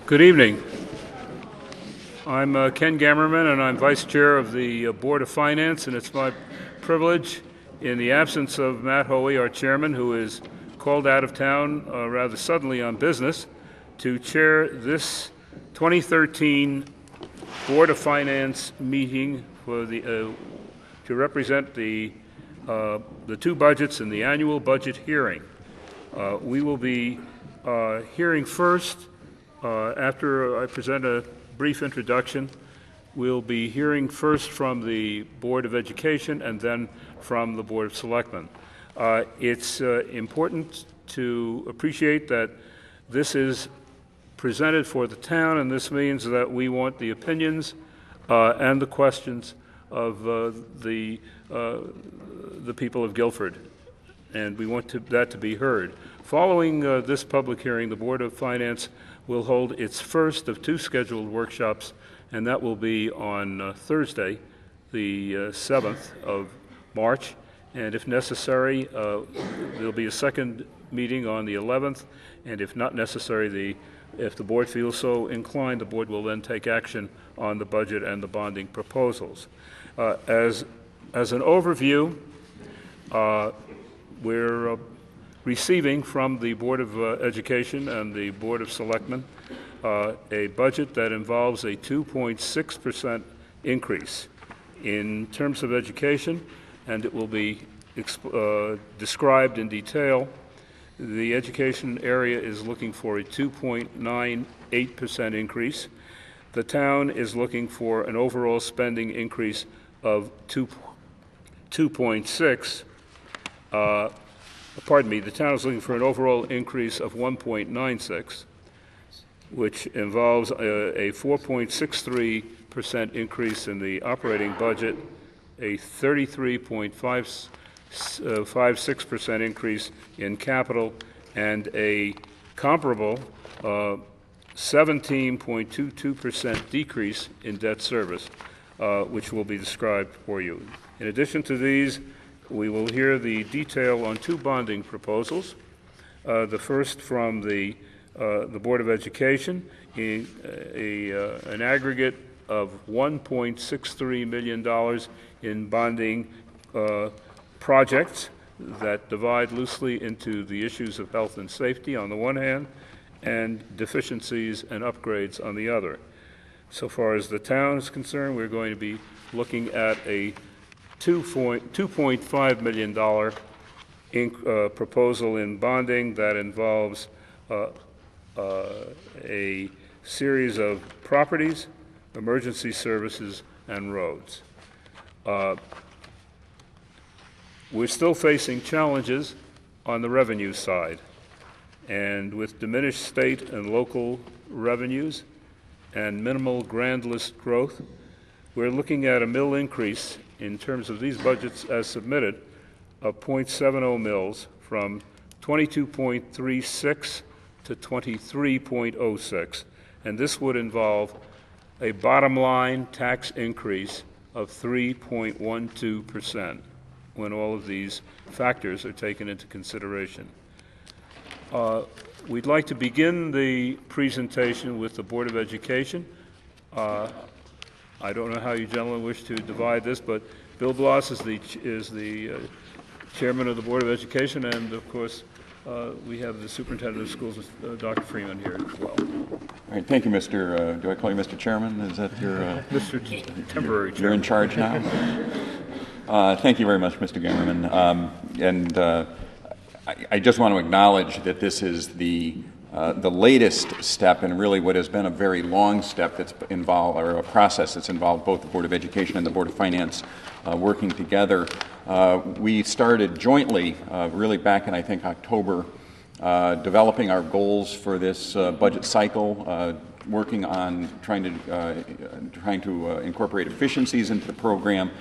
Good evening. I'm Ken Gammerman, and I'm Vice Chair of the Board of Finance, and it's my privilege, in the absence of Matt Hoey, our Chairman, who is called out of town rather suddenly on business, to chair this 2013 Board of Finance meeting for to represent the two budgets and the annual budget hearing. We will be hearing first, after I present a brief introduction, we'll be hearing first from the Board of Education and then from the Board of Selectmen. It's important to appreciate that this is presented for the town, and this means that we want the opinions and the questions of the people of Guilford, and we want that to be heard. Following this public hearing, the Board of Finance will hold its first of two scheduled workshops, and that will be on Thursday, the 7th of March, and if necessary, there'll be a second meeting on the 11th, and if not necessary, if the board feels so inclined, the board will then take action on the budget and the bonding proposals. As an overview, we're receiving from the Board of Education and the Board of Selectmen a budget that involves a 2.6% increase in terms of education, and it will be described in detail. The education area is looking for a 2.98% increase. The town is looking for an overall spending increase of 2.6. Pardon me, the town is looking for an overall increase of 1.96, which involves a 4.63% increase in the operating budget, a 33.56% increase in capital, and a comparable 17.22% decrease in debt service, which will be described for you. In addition to these, we will hear the detail on two bonding proposals. The first from the Board of Education, an aggregate of $1.63 million in bonding projects that divide loosely into the issues of health and safety on the one hand and deficiencies and upgrades on the other. So far as the town is concerned, we're going to be looking at a $2.5 million proposal in bonding that involves a series of properties, emergency services, and roads. We're still facing challenges on the revenue side, and with diminished state and local revenues and minimal grand list growth, we're looking at a mill increase in terms of these budgets as submitted of 0.70 mills from 22.36 to 23.06, and this would involve a bottom line tax increase of 3.12% when all of these factors are taken into consideration. We'd like to begin the presentation with the Board of Education. I don't know how you gentlemen wish to divide this, but Bill Bloss is the chairman of the Board of Education, and of course we have the superintendent of schools, Dr. Freeman, here as well. All right, thank you, Mr. do I call you Mr. Chairman? Is that your Mr. Temporary Chairman? You're in charge now. Thank you very much, Mr. Gammerman, I just want to acknowledge that this is the latest step in really what has been a very long step that's involved, or a process that's involved both the Board of Education and the Board of Finance working together. We started jointly really back in, I think, October, developing our goals for this budget cycle, working on trying to incorporate efficiencies into the program.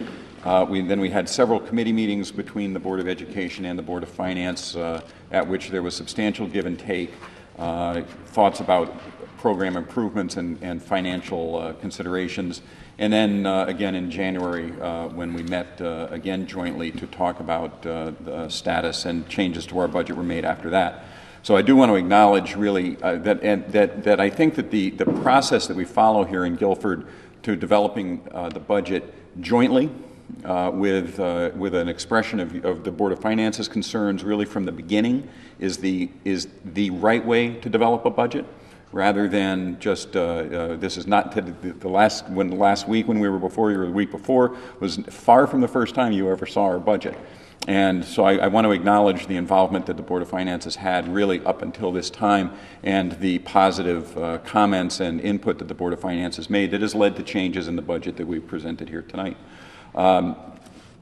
Then we had several committee meetings between the Board of Education and the Board of Finance, at which there was substantial give and take, thoughts about program improvements and financial considerations. And then again in January, when we met again jointly to talk about the status and changes to our budget were made after that. So I do want to acknowledge really that I think that the process that we follow here in Guilford to developing the budget jointly with an expression of the Board of Finance's concerns really from the beginning is the right way to develop a budget, rather than just this is not the last week when we were before you or the week before was far from the first time you ever saw our budget. And so I want to acknowledge the involvement that the Board of Finance has had really up until this time, and the positive comments and input that the Board of Finance has made that has led to changes in the budget that we've presented here tonight.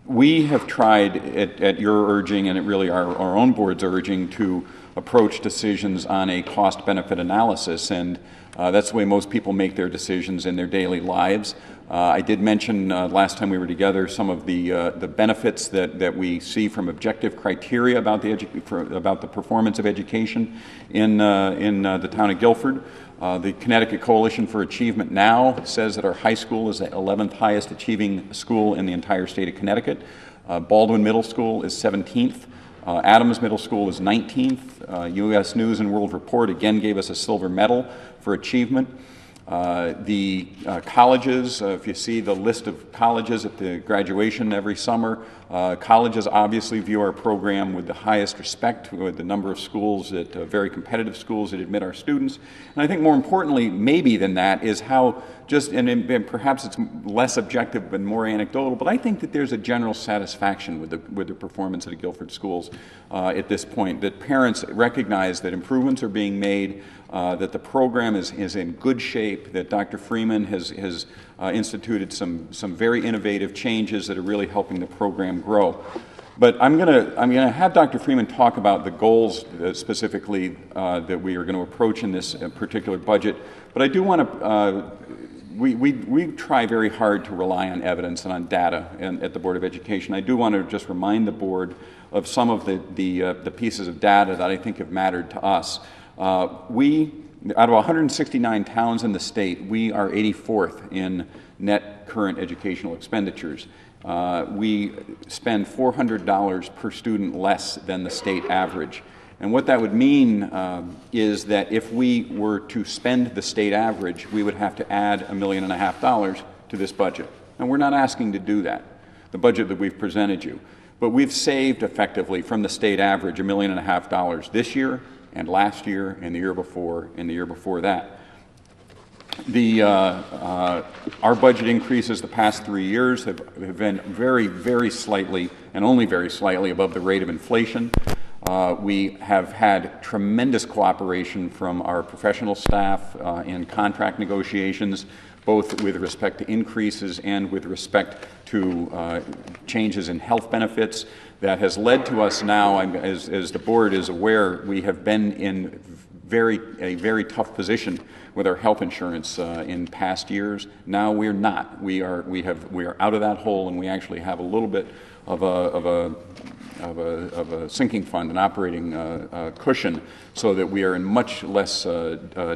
We have tried at your urging, and really our own board's urging, to approach decisions on a cost-benefit analysis, and that's the way most people make their decisions in their daily lives. I did mention last time we were together some of the benefits that we see from objective criteria about the performance of education in the town of Guilford. The Connecticut Coalition for Achievement now says that our high school is the 11th highest achieving school in the entire state of Connecticut. Baldwin Middle School is 17th. Adams Middle School is 19th. U.S. News and World Report again gave us a silver medal for achievement. The colleges, if you see the list of colleges at the graduation every summer, colleges obviously view our program with the highest respect, with the number of schools that, very competitive schools that admit our students. And I think more importantly, maybe than that, is how and perhaps it's less objective and more anecdotal, but I think that there's a general satisfaction with the performance of the Guilford schools at this point, that parents recognize that improvements are being made, that the program is in good shape, that Dr. Freeman has instituted some very innovative changes that are really helping the program grow. But I'm gonna have Dr. Freeman talk about the goals specifically that we are going to approach in this particular budget. But I do want to. We try very hard to rely on evidence and on data at the Board of Education. I do want to just remind the board of some of the pieces of data that I think have mattered to us. Out of 169 towns in the state, we are 84th in net current educational expenditures. We spend $400 per student less than the state average. And what that would mean is that if we were to spend the state average, we would have to add $1.5 million to this budget. And we're not asking to do that, the budget that we've presented you. But we've saved effectively from the state average $1.5 million this year, and last year, and the year before, and the year before that. Our budget increases the past 3 years have been very, very slightly, and only very slightly, above the rate of inflation. We have had tremendous cooperation from our professional staff in contract negotiations, both with respect to increases and with respect to changes in health benefits. That has led to us now, as the board is aware, we have been in a very tough position with our health insurance in past years. Now we're not. We are out of that hole, and we actually have a little bit of a sinking fund, an operating cushion, so that we are in much less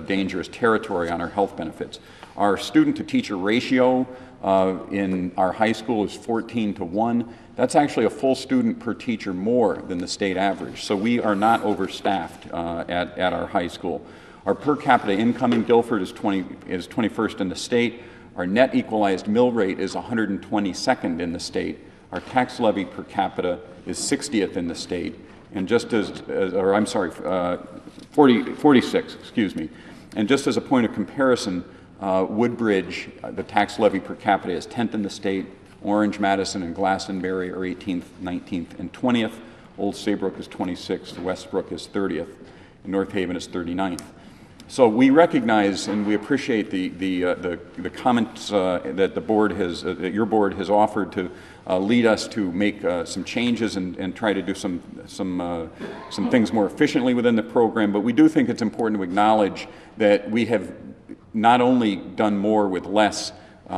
dangerous territory on our health benefits. Our student-to-teacher ratio in our high school is 14-to-1. That's actually a full student per teacher more than the state average. So we are not overstaffed at our high school. Our per capita income in Guilford is 21st in the state. Our net equalized mill rate is 122nd in the state. Our tax levy per capita is 60th in the state. And just or I'm sorry, 46, excuse me. And just as a point of comparison, Woodbridge, the tax levy per capita is 10th in the state. Orange, Madison, and Glastonbury are 18th, 19th, and 20th. Old Saybrook is 26th. Westbrook is 30th. And North Haven is 39th. So we recognize and we appreciate the comments that the board has, that your board has offered to lead us to make some changes and try to do some things more efficiently within the program. But we do think it's important to acknowledge that we have not only done more with less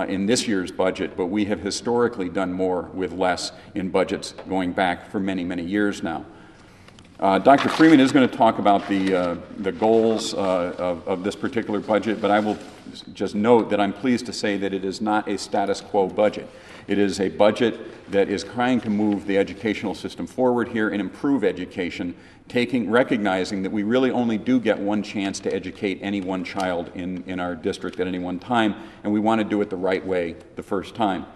in this year's budget, but we have historically done more with less in budgets going back for many, many years now. Dr. Freeman is going to talk about the goals of this particular budget, but I will just note that I'm pleased to say that it is not a status quo budget. It is a budget that is trying to move the educational system forward here and improve education, recognizing that we really only do get one chance to educate any one child in our district at any one time, and we want to do it the right way the first time.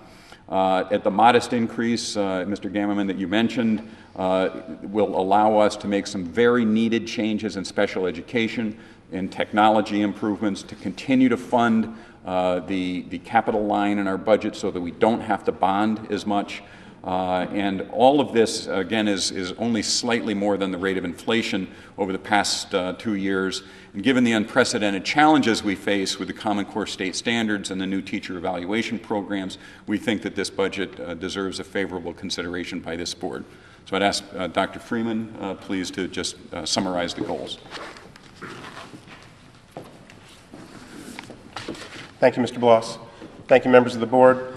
At the modest increase, Mr. Gammerman, that you mentioned, will allow us to make some very needed changes in special education, in technology improvements, to continue to fund the capital line in our budget so that we don't have to bond as much. And all of this, again, is only slightly more than the rate of inflation over the past 2 years. And given the unprecedented challenges we face with the Common Core state standards and the new teacher evaluation programs, we think that this budget deserves a favorable consideration by this board. So I'd ask Dr. Freeman, please, to just summarize the goals. Thank you, Mr. Bloss. Thank you, members of the board.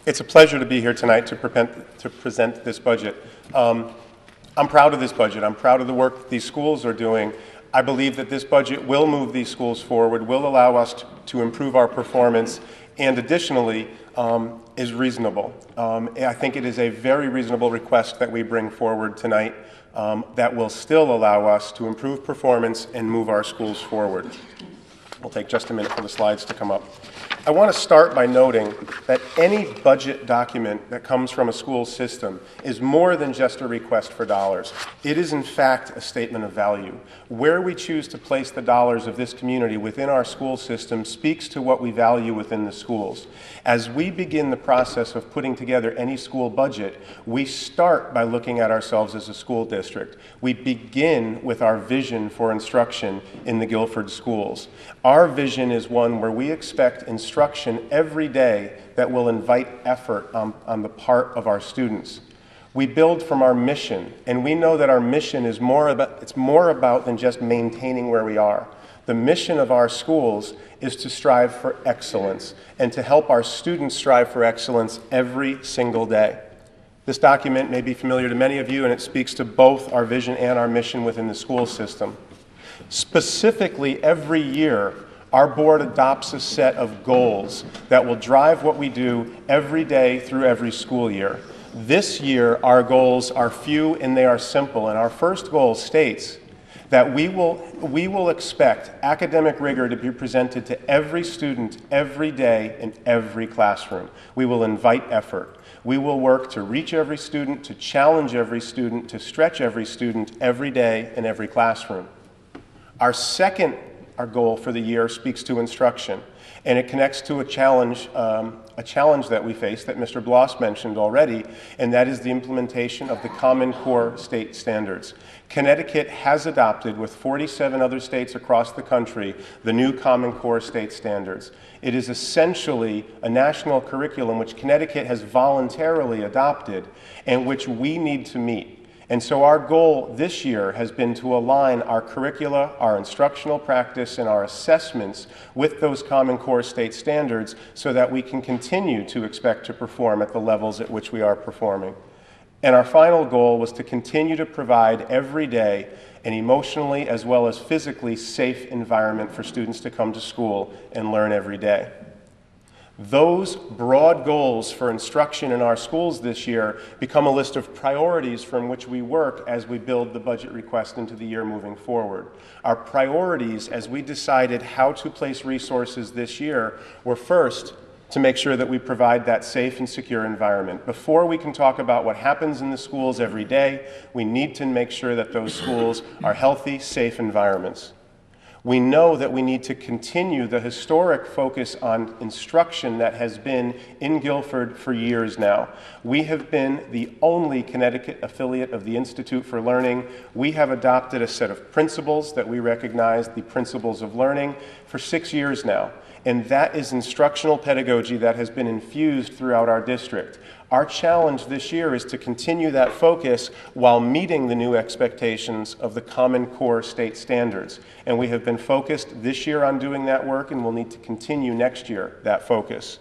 It's a pleasure to be here tonight to present this budget. I'm proud of this budget. I'm proud of the work that these schools are doing. I believe that this budget will move these schools forward, will allow us to improve our performance, and additionally is reasonable. I think it is a very reasonable request that we bring forward tonight that will still allow us to improve performance and move our schools forward. We'll take just a minute for the slides to come up. I want to start by noting that any budget document that comes from a school system is more than just a request for dollars. It is, in fact, a statement of value. Where we choose to place the dollars of this community within our school system speaks to what we value within the schools. As we begin the process of putting together any school budget, we start by looking at ourselves as a school district. We begin with our vision for instruction in the Guilford schools. Our vision is one where we expect instruction every day that will invite effort on the part of our students. We build from our mission, and we know that our mission is more about than just maintaining where we are. The mission of our schools is to strive for excellence and to help our students strive for excellence every single day. This document may be familiar to many of you, and it speaks to both our vision and our mission within the school system. Specifically, every year, our board adopts a set of goals that will drive what we do every day through every school year. This year, our goals are few and they are simple, and our first goal states that we will expect academic rigor to be presented to every student every day in every classroom. We will invite effort. We will work to reach every student, to challenge every student, to stretch every student every day in every classroom. Our goal for the year speaks to instruction, and it connects to a challenge that we face that Mr. Bloss mentioned already, and that is the implementation of the Common Core state standards. Connecticut has adopted, with 47 other states across the country, the new Common Core state standards. It is essentially a national curriculum which Connecticut has voluntarily adopted and which we need to meet. And so our goal this year has been to align our curricula, our instructional practice, and our assessments with those Common Core state standards so that we can continue to expect to perform at the levels at which we are performing. And our final goal was to continue to provide every day an emotionally as well as physically safe environment for students to come to school and learn every day. Those broad goals for instruction in our schools this year become a list of priorities from which we work as we build the budget request into the year moving forward. Our priorities, as we decided how to place resources this year, were first to make sure that we provide that safe and secure environment. Before we can talk about what happens in the schools every day, we need to make sure that those schools are healthy, safe environments. We know that we need to continue the historic focus on instruction that has been in Guilford for years now. We have been the only Connecticut affiliate of the Institute for Learning. We have adopted a set of principles that we recognize, the principles of learning, for 6 years now. And that is instructional pedagogy that has been infused throughout our district. Our challenge this year is to continue that focus while meeting the new expectations of the Common Core state standards. And we have been focused this year on doing that work, and we'll need to continue next year that focus.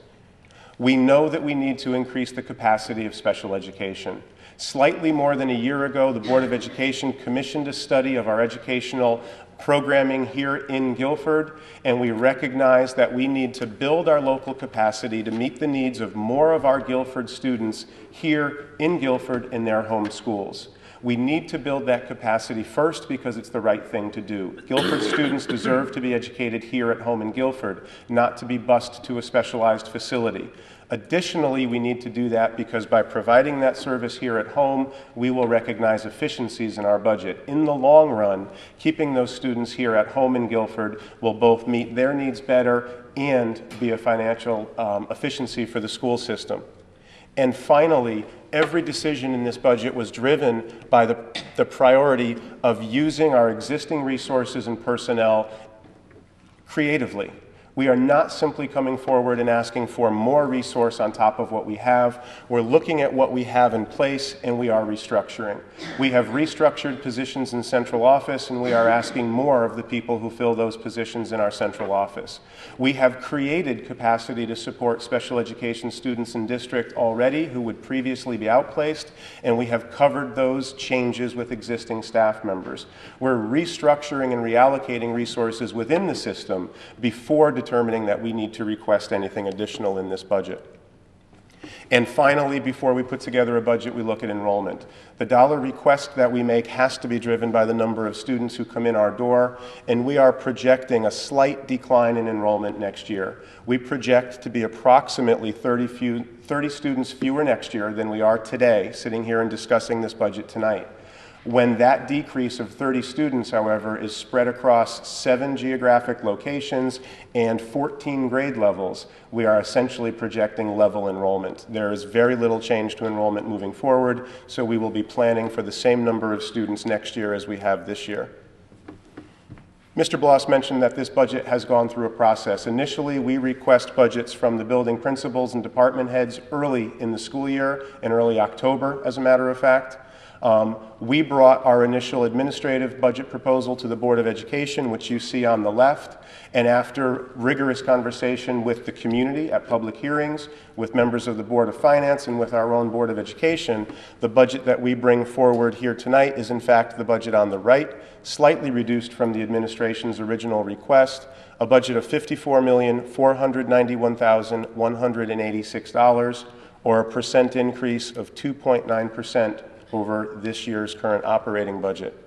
We know that we need to increase the capacity of special education. Slightly more than a year ago, the Board of Education commissioned a study of our educational programming here in Guilford, and we recognize that we need to build our local capacity to meet the needs of more of our Guilford students here in Guilford in their home schools. We need to build that capacity first because it's the right thing to do. Guilford students deserve to be educated here at home in Guilford, not to be bused to a specialized facility. Additionally, we need to do that because by providing that service here at home, we will recognize efficiencies in our budget. In the long run, keeping those students here at home in Guilford will both meet their needs better and be a financial efficiency for the school system. And finally, every decision in this budget was driven by the priority of using our existing resources and personnel creatively. We are not simply coming forward and asking for more resource on top of what we have. We're looking at what we have in place, and we are restructuring. We have restructured positions in central office, and we are asking more of the people who fill those positions in our central office. We have created capacity to support special education students in district already who would previously be outplaced, and we have covered those changes with existing staff members. We're restructuring and reallocating resources within the system before determining that we need to request anything additional in this budget. And finally, before we put together a budget, we look at enrollment. The dollar request that we make has to be driven by the number of students who come in our door, and we are projecting a slight decline in enrollment next year. We project to be approximately 30 students fewer next year than we are today, sitting here and discussing this budget tonight. When that decrease of 30 students, however, is spread across 7 geographic locations and 14 grade levels, we are essentially projecting level enrollment. There is very little change to enrollment moving forward, so we will be planning for the same number of students next year as we have this year. Mr. Bloss mentioned that this budget has gone through a process. Initially, we request budgets from the building principals and department heads early in the school year, in early October, as a matter of fact. We brought our initial administrative budget proposal to the Board of Education, which you see on the left, and after rigorous conversation with the community at public hearings, with members of the Board of Finance, and with our own Board of Education, the budget that we bring forward here tonight is in fact the budget on the right, slightly reduced from the administration's original request, a budget of $54,491,186, or a percent increase of 2.9% over this year's current operating budget.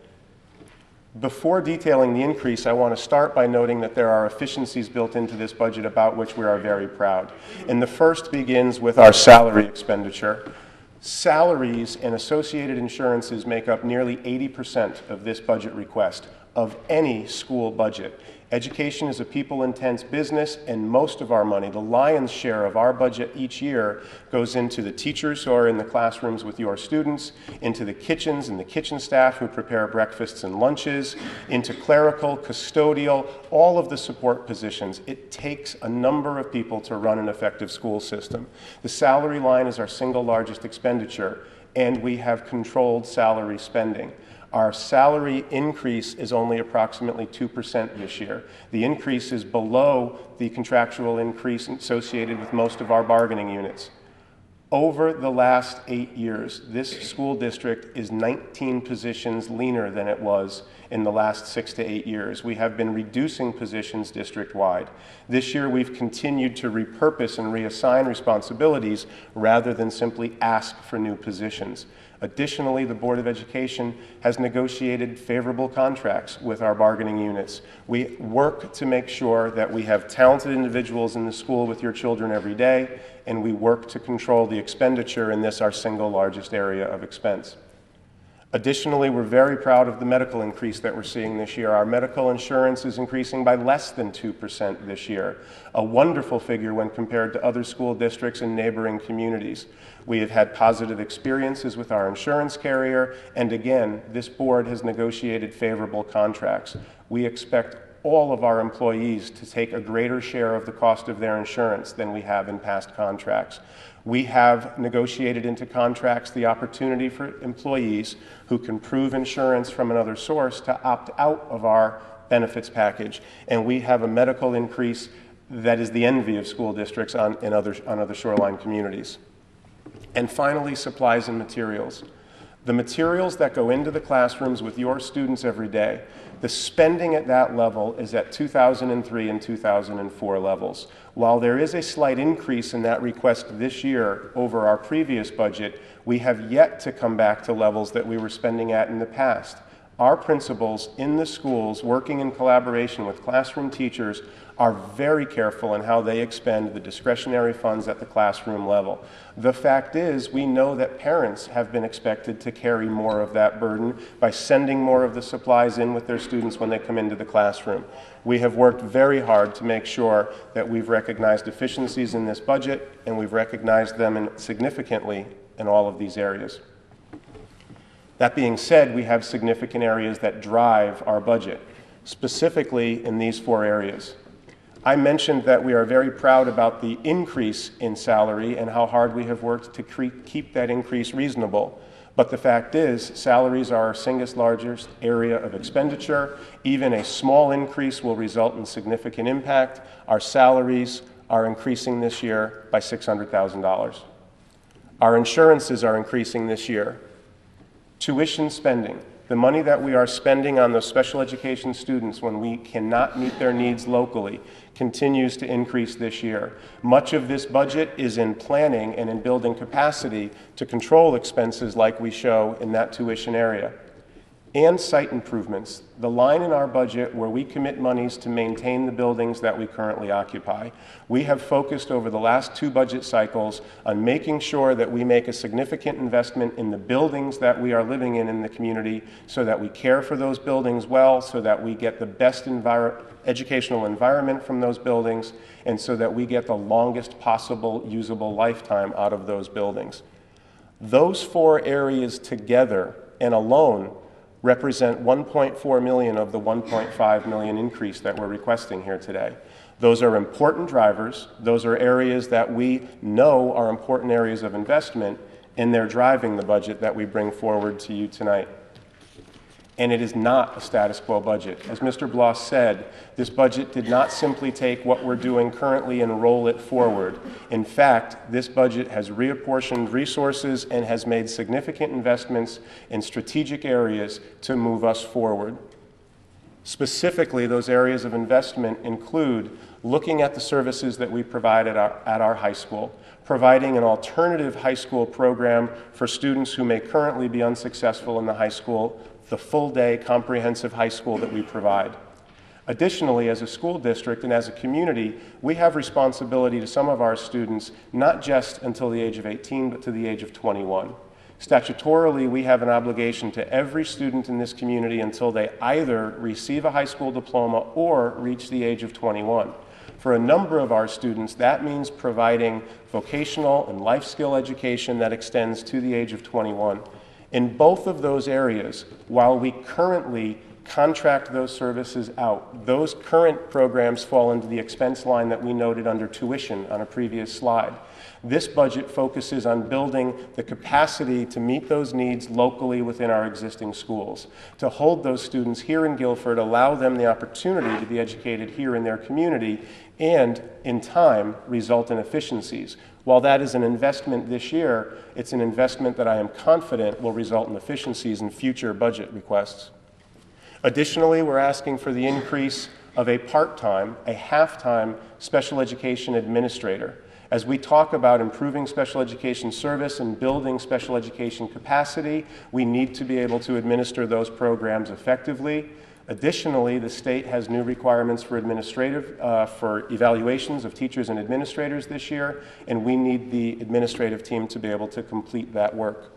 Before detailing the increase, I want to start by noting that there are efficiencies built into this budget about which we are very proud. And the first begins with our salary expenditure. Salaries and associated insurances make up nearly 80% of this budget request of any school budget. Education is a people-intense business, and most of our money, the lion's share of our budget each year, goes into the teachers who are in the classrooms with your students, into the kitchens and the kitchen staff who prepare breakfasts and lunches, into clerical, custodial, all of the support positions. It takes a number of people to run an effective school system. The salary line is our single largest expenditure, and we have controlled salary spending. Our salary increase is only approximately 2% this year. The increase is below the contractual increase associated with most of our bargaining units. Over the last 8 years, this school district is 19 positions leaner than it was in the last 6 to 8 years. We have been reducing positions district-wide. This year, we've continued to repurpose and reassign responsibilities rather than simply ask for new positions. Additionally, the Board of Education has negotiated favorable contracts with our bargaining units. We work to make sure that we have talented individuals in the school with your children every day, and we work to control the expenditure in this, our single largest area of expense. Additionally, we're very proud of the medical increase that we're seeing this year. Our medical insurance is increasing by less than 2% this year, a wonderful figure when compared to other school districts and neighboring communities. We have had positive experiences with our insurance carrier, and again, this board has negotiated favorable contracts. We expect all of our employees to take a greater share of the cost of their insurance than we have in past contracts. We have negotiated into contracts the opportunity for employees who can prove insurance from another source to opt out of our benefits package, and we have a medical increase that is the envy of school districts on other shoreline communities. And finally, supplies and materials. The materials that go into the classrooms with your students every day, the spending at that level is at 2003 and 2004 levels. While there is a slight increase in that request this year over our previous budget, we have yet to come back to levels that we were spending at in the past. Our principals in the schools, working in collaboration with classroom teachers, are very careful in how they expend the discretionary funds at the classroom level. The fact is, we know that parents have been expected to carry more of that burden by sending more of the supplies in with their students when they come into the classroom. We have worked very hard to make sure that we've recognized efficiencies in this budget, and we've recognized them significantly in all of these areas. That being said, we have significant areas that drive our budget, specifically in these 4 areas. I mentioned that we are very proud about the increase in salary and how hard we have worked to keep that increase reasonable. But the fact is, salaries are our single largest area of expenditure. Even a small increase will result in significant impact. Our salaries are increasing this year by $600,000. Our insurances are increasing this year. Tuition spending, the money that we are spending on those special education students when we cannot meet their needs locally, continues to increase this year. Much of this budget is in planning and in building capacity to control expenses like we show in that tuition area. And site improvements, the line in our budget where we commit monies to maintain the buildings that we currently occupy. We have focused over the last 2 budget cycles on making sure that we make a significant investment in the buildings that we are living in the community so that we care for those buildings well, so that we get the best educational environment from those buildings, and so that we get the longest possible usable lifetime out of those buildings. Those 4 areas together and alone represent 1.4 million of the 1.5 million increase that we're requesting here today. Those are important drivers. Those are areas that we know are important areas of investment, and they're driving the budget that we bring forward to you tonight. And it is not a status quo budget. As Mr. Bloss said, this budget did not simply take what we're doing currently and roll it forward. In fact, this budget has reapportioned resources and has made significant investments in strategic areas to move us forward. Specifically, those areas of investment include looking at the services that we provide at our high school, providing an alternative high school program for students who may currently be unsuccessful in the high school, the full-day comprehensive high school that we provide. Additionally, as a school district and as a community, we have responsibility to some of our students, not just until the age of 18, but to the age of 21. Statutorily, we have an obligation to every student in this community until they either receive a high school diploma or reach the age of 21. For a number of our students, that means providing vocational and life skill education that extends to the age of 21. In both of those areas, while we currently contract those services out, those current programs fall into the expense line that we noted under tuition on a previous slide. This budget focuses on building the capacity to meet those needs locally within our existing schools, to hold those students here in Guilford, allow them the opportunity to be educated here in their community, and in time result in efficiencies. While that is an investment this year, it's an investment that I am confident will result in efficiencies in future budget requests. Additionally, we're asking for the increase of a part-time, a half-time special education administrator. As we talk about improving special education service and building special education capacity, we need to be able to administer those programs effectively. Additionally, the state has new requirements for for evaluations of teachers and administrators this year, and we need the administrative team to be able to complete that work.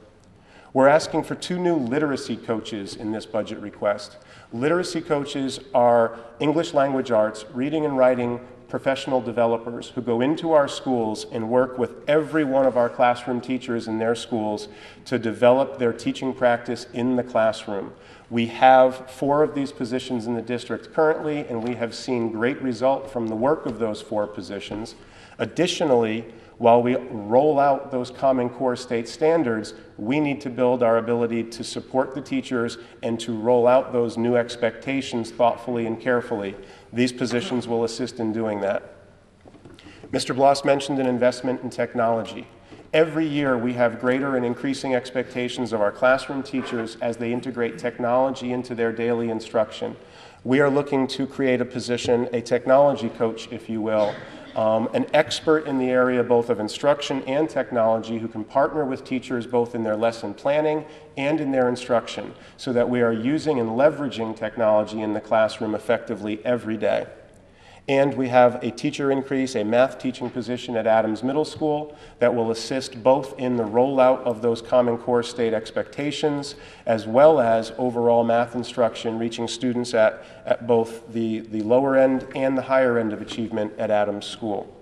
We're asking for 2 new literacy coaches in this budget request. Literacy coaches are English language arts, reading and writing professional developers who go into our schools and work with every one of our classroom teachers in their schools to develop their teaching practice in the classroom. We have 4 of these positions in the district currently, and we have seen great result from the work of those 4 positions. Additionally, while we roll out those Common Core state standards, we need to build our ability to support the teachers and to roll out those new expectations thoughtfully and carefully. These positions will assist in doing that. Mr. Bloss mentioned an investment in technology. Every year we have greater and increasing expectations of our classroom teachers as they integrate technology into their daily instruction. We are looking to create a position, a technology coach, if you will, an expert in the area both of instruction and technology who can partner with teachers both in their lesson planning and in their instruction so that we are using and leveraging technology in the classroom effectively every day. And we have a teacher increase, a math teaching position at Adams Middle School that will assist both in the rollout of those Common Core state expectations as well as overall math instruction reaching students at both the lower end and the higher end of achievement at Adams School.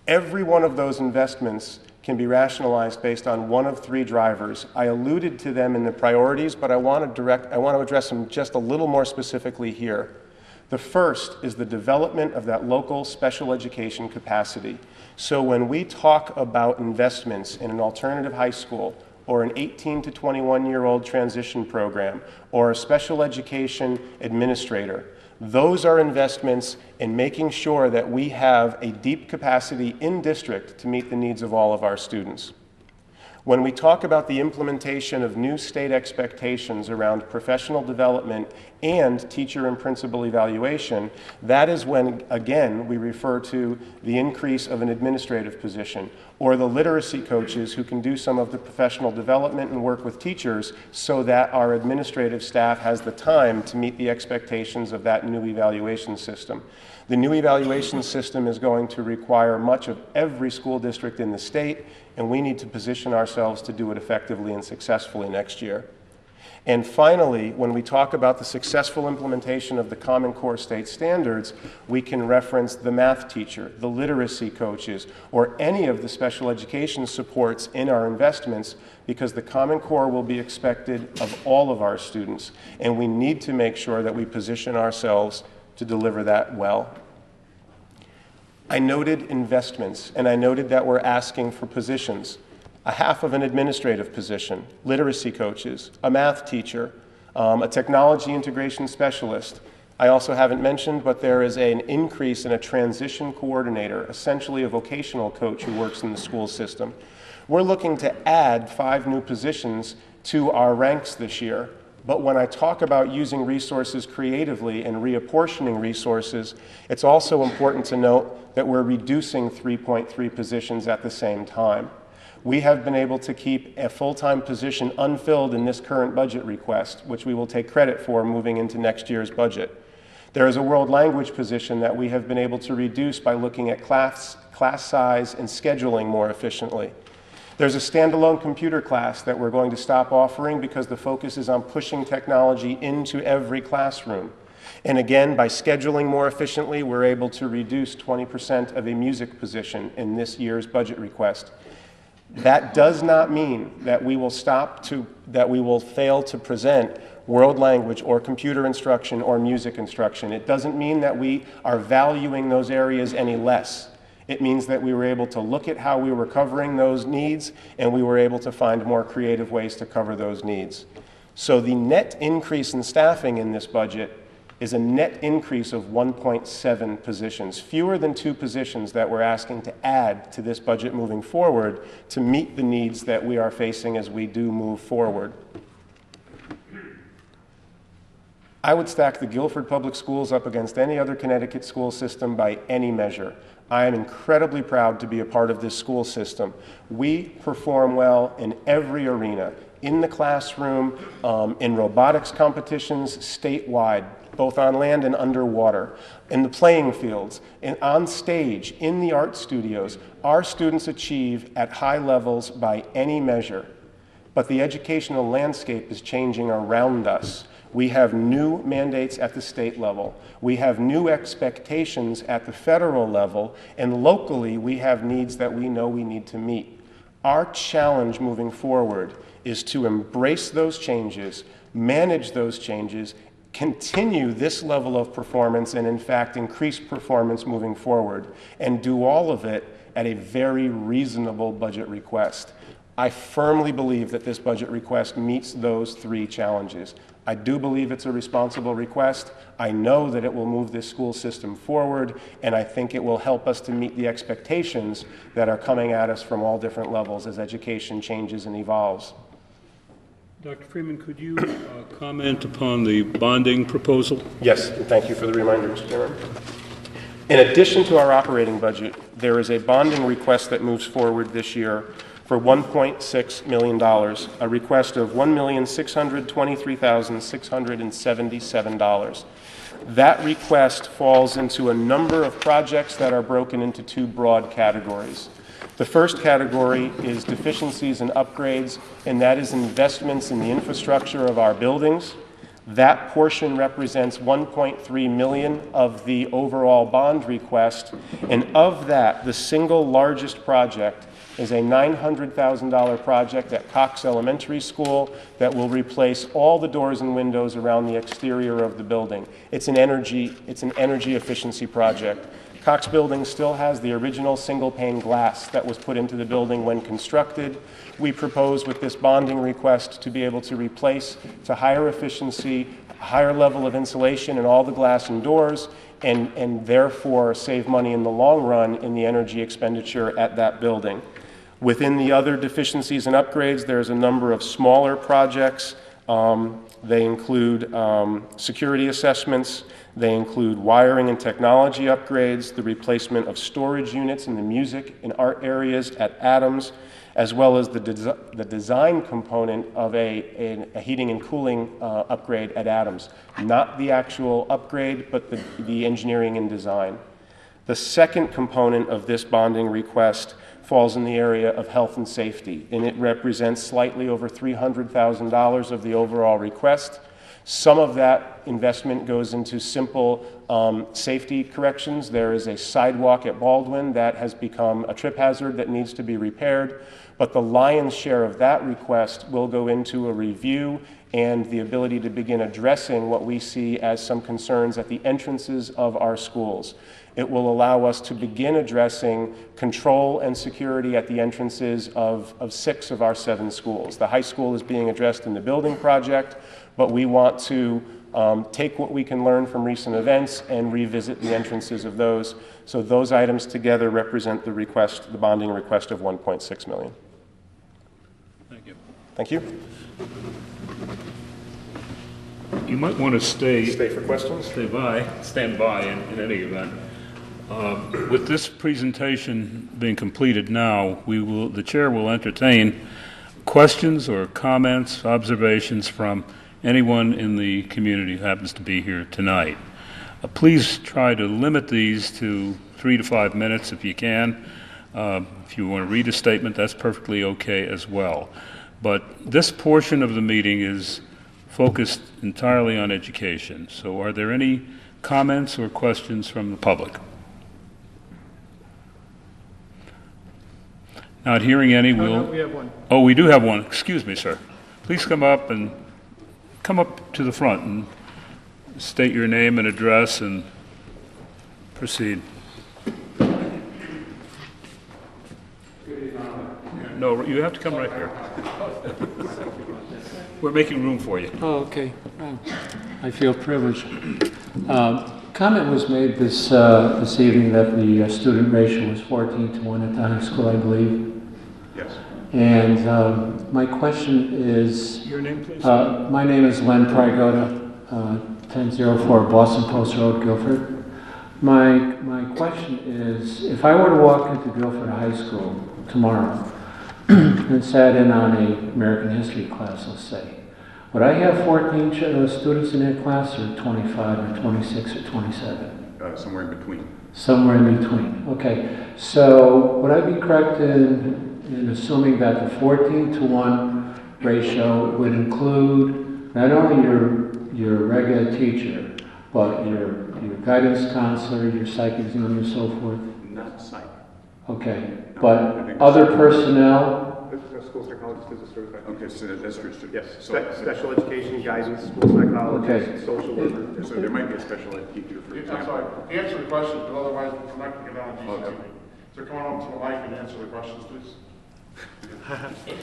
Every one of those investments can be rationalized based on one of three drivers. I alluded to them in the priorities, but I want to address them just a little more specifically here. The first is the development of that local special education capacity. So when we talk about investments in an alternative high school or an 18 to 21-year-old transition program or a special education administrator, those are investments in making sure that we have a deep capacity in district to meet the needs of all of our students. When we talk about the implementation of new state expectations around professional development and teacher and principal evaluation, that is when, again, we refer to the increase of an administrative position or the literacy coaches who can do some of the professional development and work with teachers so that our administrative staff has the time to meet the expectations of that new evaluation system. The new evaluation system is going to require much of every school district in the state, and we need to position ourselves to do it effectively and successfully next year. And finally, when we talk about the successful implementation of the Common Core state standards, we can reference the math teacher, the literacy coaches, or any of the special education supports in our investments because the Common Core will be expected of all of our students, and we need to make sure that we position ourselves to deliver that well. I noted investments, and I noted that we're asking for positions. A half of an administrative position, literacy coaches, a math teacher, a technology integration specialist. I also haven't mentioned, but there is an increase in a transition coordinator, essentially a vocational coach who works in the school system. We're looking to add 5 new positions to our ranks this year. But when I talk about using resources creatively and reapportioning resources, it's also important to note that we're reducing 3.3 positions at the same time. We have been able to keep a full-time position unfilled in this current budget request, which we will take credit for moving into next year's budget. There is a world language position that we have been able to reduce by looking at class size and scheduling more efficiently. There's a standalone computer class that we're going to stop offering because the focus is on pushing technology into every classroom. And again, by scheduling more efficiently, we're able to reduce 20% of a music position in this year's budget request. That does not mean that we will fail to present world language or computer instruction or music instruction. It doesn't mean that we are valuing those areas any less. It means that we were able to look at how we were covering those needs, and we were able to find more creative ways to cover those needs. So the net increase in staffing in this budget is a net increase of 1.7 positions, fewer than 2 positions that we're asking to add to this budget moving forward to meet the needs that we are facing as we do move forward. I would stack the Guilford Public Schools up against any other Connecticut school system by any measure. I am incredibly proud to be a part of this school system. We perform well in every arena, in the classroom, in robotics competitions statewide, both on land and underwater, in the playing fields, and on stage, in the art studios. Our students achieve at high levels by any measure. But the educational landscape is changing around us. We have new mandates at the state level. We have new expectations at the federal level, and locally we have needs that we know we need to meet. Our challenge moving forward is to embrace those changes, manage those changes, continue this level of performance, and in fact increase performance moving forward, and do all of it at a very reasonable budget request. I firmly believe that this budget request meets those three challenges. I do believe it's a responsible request. I know that it will move this school system forward, and I think it will help us to meet the expectations that are coming at us from all different levels as education changes and evolves. Dr. Freeman, could you comment upon the bonding proposal? Yes, and thank you for the reminder, Mr. Chairman. In addition to our operating budget, there is a bonding request that moves forward this year for $1.6 million, a request of $1,623,677. That request falls into a number of projects that are broken into two broad categories. The first category is deficiencies and upgrades, and that is investments in the infrastructure of our buildings. That portion represents $1.3 million of the overall bond request, and of that, the single largest project is a $900,000 project at Cox Elementary School that will replace all the doors and windows around the exterior of the building. It's an energy efficiency project. Cox Building still has the original single-pane glass that was put into the building when constructed. We propose with this bonding request to be able to replace to higher efficiency, higher level of insulation in all the glass and doors, and therefore save money in the long run in the energy expenditure at that building. Within the other deficiencies and upgrades, there's a number of smaller projects. They include security assessments. They include wiring and technology upgrades, the replacement of storage units in the music and art areas at Adams, as well as the design component of a heating and cooling upgrade at Adams. Not the actual upgrade, but the engineering and design. The second component of this bonding request falls in the area of health and safety, and it represents slightly over $300,000 of the overall request. Some of that investment goes into simple safety corrections. There is a sidewalk at Baldwin that has become a trip hazard that needs to be repaired, but the lion's share of that request will go into a review and the ability to begin addressing what we see as some concerns at the entrances of our schools. It will allow us to begin addressing control and security at the entrances of 6 of our 7 schools. The high school is being addressed in the building project, but we want to take what we can learn from recent events and revisit the entrances of those. So those items together represent the request, the bonding request of $1.6 million. Thank you. Thank you. You might want to stay for questions. Stand by in any event. With this presentation being completed now, the chair will entertain questions or comments, observations from anyone in the community who happens to be here tonight. Please try to limit these to 3 to 5 minutes if you can. If you want to read a statement, that's perfectly okay as well. But this portion of the meeting is focused entirely on education. So are there any comments or questions from the public? Not hearing any, No, we have one. Oh, we do have one. Excuse me, sir. Please come up to the front and state your name and address and proceed. No, you have to come right here. We're making room for you. Oh, okay. I feel privileged. Comment was made this evening that the student ratio was 14-1 at the high school, I believe. Yes. And my question is... Your name, please? My name is Len Prigota, 1004 Boston Post Road, Guilford. My question is, if I were to walk into Guilford High School tomorrow and sat in on a American history class, let's say, would I have 14 students in that class, or 25, or 26, or 27? Somewhere in between. Somewhere in between. Okay. So would I be correct in assuming that the 14-1 ratio would include not only your regular teacher, but your guidance counselor, your psych examiner, and so forth? Not psych. Okay. But other personnel? School psychologist is a certified. Okay, so that's true. Yes, So, special education guidance, school psychologist, Okay. social worker. so there might be a special ed teacher, for I'm example. sorry, answer the question, but otherwise we're not going to get on GCTV. So come on up to the mic and answer the questions, please.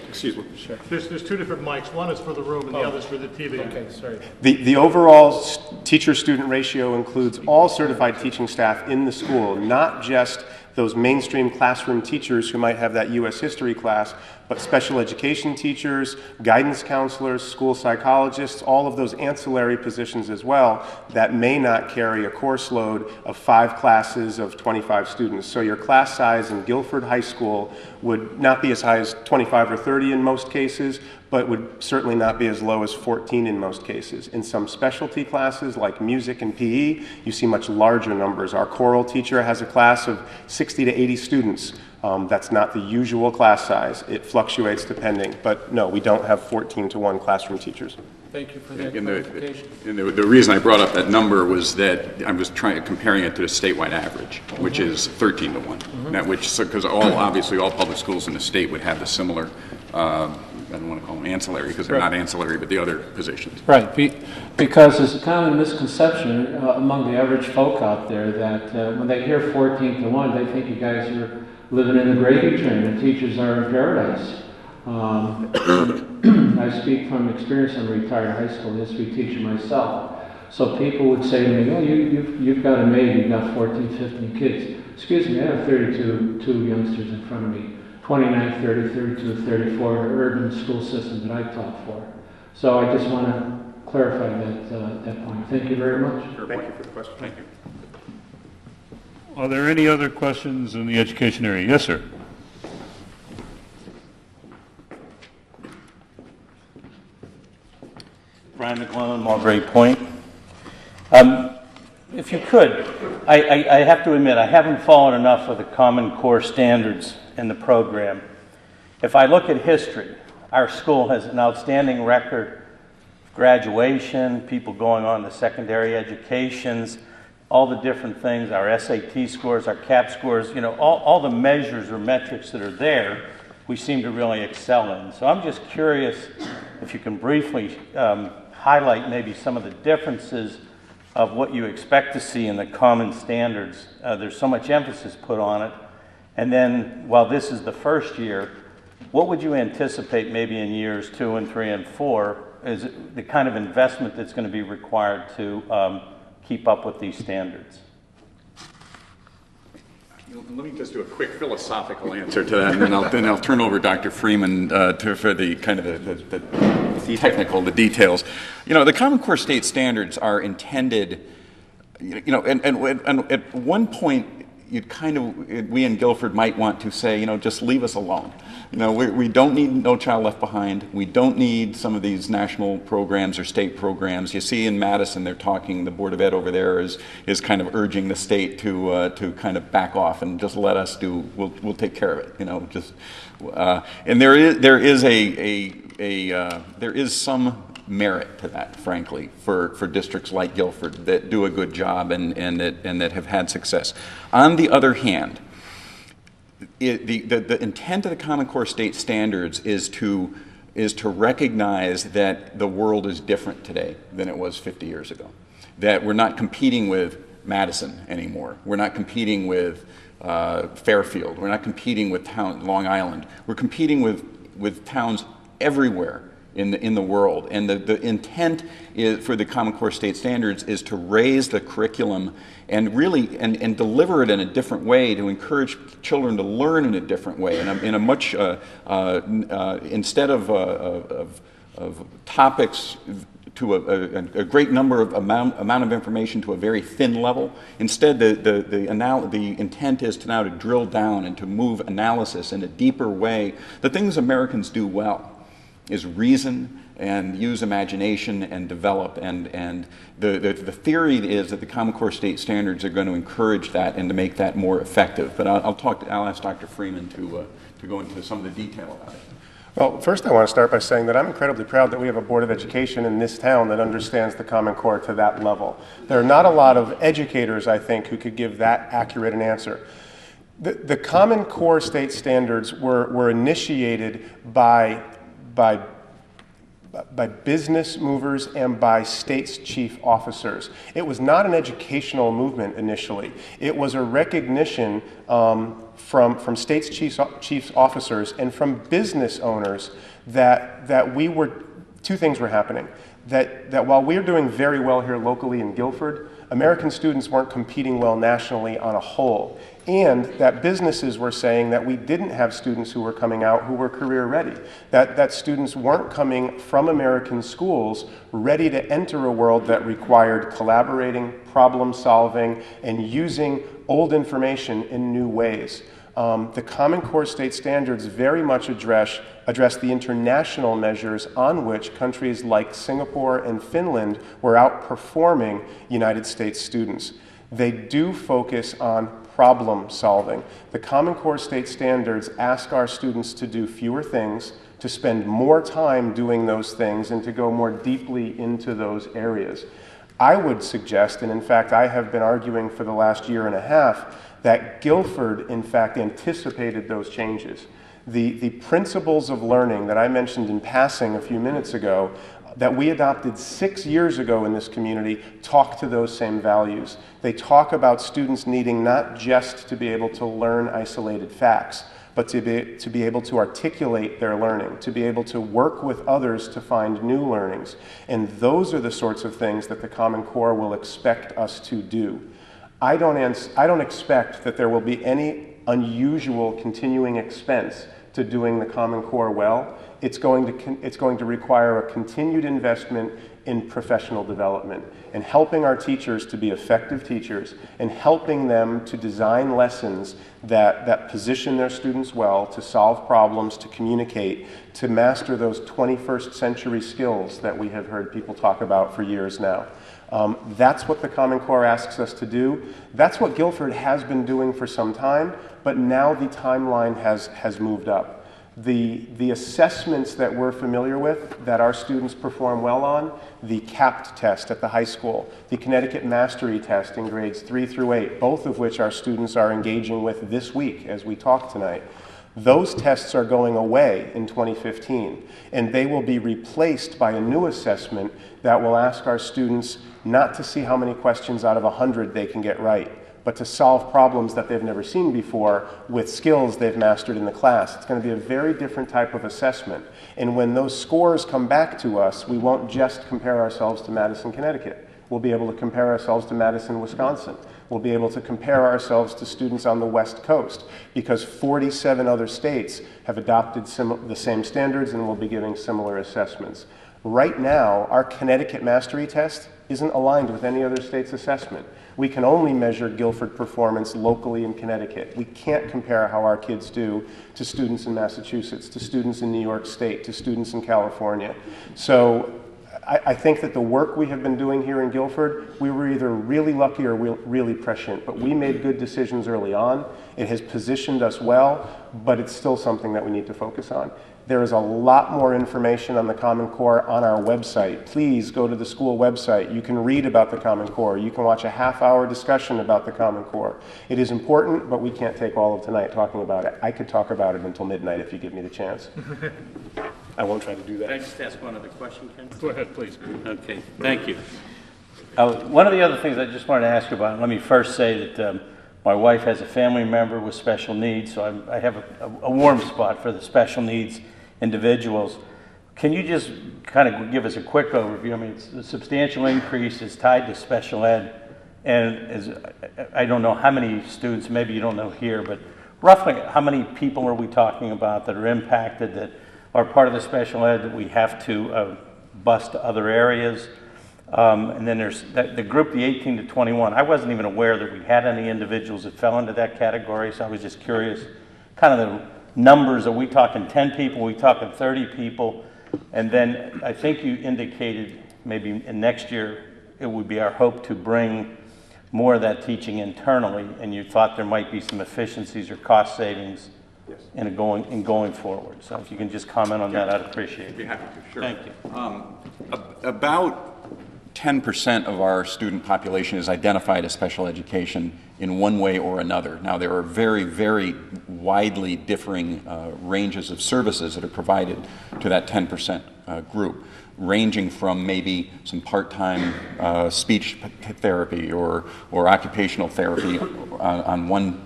Excuse me. There's two different mics. One is for the room and the other's for the TV. Okay, sorry. The overall teacher-student ratio includes all certified teaching staff in the school, not just those mainstream classroom teachers who might have that U.S. history class, but special education teachers, guidance counselors, school psychologists, all of those ancillary positions as well that may not carry a course load of 5 classes of 25 students. So your class size in Guilford High School would not be as high as 25 or 30 in most cases, but would certainly not be as low as 14 in most cases. In some specialty classes like music and PE, you see much larger numbers. Our choral teacher has a class of 60 to 80 students. That's not the usual class size. It fluctuates depending, but no, we don't have 14 to 1 classroon teachers. Thank you for that And clarification. the reason I brought up that number was that I was comparing it to the statewide average, which is 13 to 1. That because obviously all public schools in the state would have the similar, I don't want to call them ancillary because they're not ancillary, but the other positions. Right, because there's a common misconception among the average folk out there that when they hear 14 to 1, they think you guys are living in a gravy train and teachers are in paradise. I speak from experience. I'm a retired high school history teacher myself. So people would say to me, oh, you've got a maid, you've got 14, 15 kids. Excuse me, I have 32 youngsters in front of me. 29, 30, 32, 34 urban school system that I taught for. So I just want to clarify that point. Thank you very much. Thank you for the question. Thank you. Are there any other questions in the education area? Yes, sir. Brian McClellan, Mulberry Point. If you could, I have to admit, I haven't followed enough of the Common Core standards in the program. If I look at history, our school has an outstanding record of graduation, people going on to secondary educations, all the different things, our SAT scores, our CAP scores, you know, all the measures or metrics that are there, we seem to really excel in. So I'm just curious if you can briefly highlight maybe some of the differences of what you expect to see in the common standards. There's so much emphasis put on it. And then, while this is the first year, what would you anticipate maybe in years 2 and 3 and 4 is the kind of investment that's going to be required to keep up with these standards? Let me just do a quick philosophical answer to that, and then I'll turn over Dr. Freeman for the kind of the technical, the details. You know, the Common Core State Standards are intended, you know, and at one point, we in Guilford might want to say, you know, just leave us alone. You know, we don't need No Child Left Behind. We don't need some of these national programs or state programs. You see in Madison, they're talking, the Board of Ed over there is kind of urging the state to kind of back off and just let us do, we'll take care of it, you know, just, and there is some merit to that, frankly, for districts like Guilford that do a good job and that have had success. On the other hand, the intent of the Common Core State Standards is to recognize that the world is different today than it was 50 years ago. That we're not competing with Madison anymore. We're not competing with Fairfield. We're not competing with Long Island. We're competing with towns everywhere in the world. And the intent for the Common Core State Standards is to raise the curriculum and really and deliver it in a different way, to encourage children to learn in a different way, in a much instead of topics to a great number of amount of information to a very thin level. Instead, the intent is to now to drill down and to move analysis in a deeper way. The things Americans do well is reason and use imagination and develop, and the theory is that the Common Core State Standards are going to encourage that and to make that more effective. But I'll ask Dr. Freeman to go into some of the detail about it. Well, first I want to start by saying that I'm incredibly proud that we have a Board of Education in this town that understands the Common Core to that level. There are not a lot of educators, I think, who could give that accurate an answer. The Common Core State Standards were initiated by business movers and by state's chief officers. It was not an educational movement initially. It was a recognition from states' chiefs officers and from business owners that we were, two things were happening. That while we're doing very well here locally in Guilford, American students weren't competing well nationally on a whole. And that businesses were saying that we didn't have students who were coming out who were career ready. That students weren't coming from American schools ready to enter a world that required collaborating, problem solving, and using old information in new ways. The Common Core state standards very much address the international measures on which countries like Singapore and Finland were outperforming United States students. They do focus on problem solving. The Common Core state standards ask our students to do fewer things, to spend more time doing those things, and to go more deeply into those areas. I would suggest, and in fact I have been arguing for the last year and a half, that Guilford, in fact, anticipated those changes. The principles of learning that I mentioned in passing a few minutes ago, that we adopted 6 years ago in this community, talk to those same values. They talk about students needing not just to be able to learn isolated facts, but to be able to articulate their learning, to be able to work with others to find new learnings. And those are the sorts of things that the Common Core will expect us to do. I don't expect that there will be any unusual continuing expense to doing the Common Core well. It's going to require a continued investment in professional development and helping our teachers to be effective teachers and helping them to design lessons that position their students well, to solve problems, to communicate, to master those 21st century skills that we have heard people talk about for years now. That's what the Common Core asks us to do. That's what Guilford has been doing for some time, but now the timeline has moved up. The assessments that we're familiar with, that our students perform well on, the CAPT test at the high school, the Connecticut Mastery test in grades 3 through 8, both of which our students are engaging with this week as we talk tonight. Those tests are going away in 2015, and they will be replaced by a new assessment that will ask our students not to see how many questions out of 100 they can get right, but to solve problems that they've never seen before with skills they've mastered in the class. It's going to be a very different type of assessment. And when those scores come back to us, we won't just compare ourselves to Madison, Connecticut. We'll be able to compare ourselves to Madison, Wisconsin. We'll be able to compare ourselves to students on the West Coast because 47 other states have adopted the same standards and will be giving similar assessments. Right now, our Connecticut Mastery test isn't aligned with any other state's assessment. We can only measure Guilford performance locally in Connecticut. We can't compare how our kids do to students in Massachusetts, to students in New York State, to students in California. So I think that the work we have been doing here in Guilford, we were either really lucky or really prescient, but we made good decisions early on. It has positioned us well, but it's still something that we need to focus on. There is a lot more information on the Common Core on our website. Please go to the school website. You can read about the Common Core. You can watch a half-hour discussion about the Common Core. It is important, but we can't take all of tonight talking about it. I could talk about it until midnight if you give me the chance. I won't try to do that. Can I just ask one other question, Ken? Go ahead, please. Okay, thank you. One of the other things I just wanted to ask you about, let me first say that my wife has a family member with special needs, so I have a warm spot for the special needs individuals. Can you just kind of give us a quick overview? I mean, it's a substantial increase is tied to special ed, and I don't know how many students, maybe you don't know here, but roughly how many people are we talking about that are impacted, that are part of the special ed that we have to bus to other areas? And then there's the group, the 18 to 21. I wasn't even aware that we had any individuals that fell into that category, so I was just curious, kind of the numbers. Are we talking 10 people? Are we talking 30 people? And then I think you indicated maybe in next year it would be our hope to bring more of that teaching internally, and you thought there might be some efficiencies or cost savings in going forward. So if you can just comment on that, I'd appreciate it. I'd be happy to, sure. Thank you. About 10% of our student population is identified as special education in one way or another. Now, there are very, very widely differing ranges of services that are provided to that 10% group, ranging from maybe some part-time speech therapy or occupational therapy on one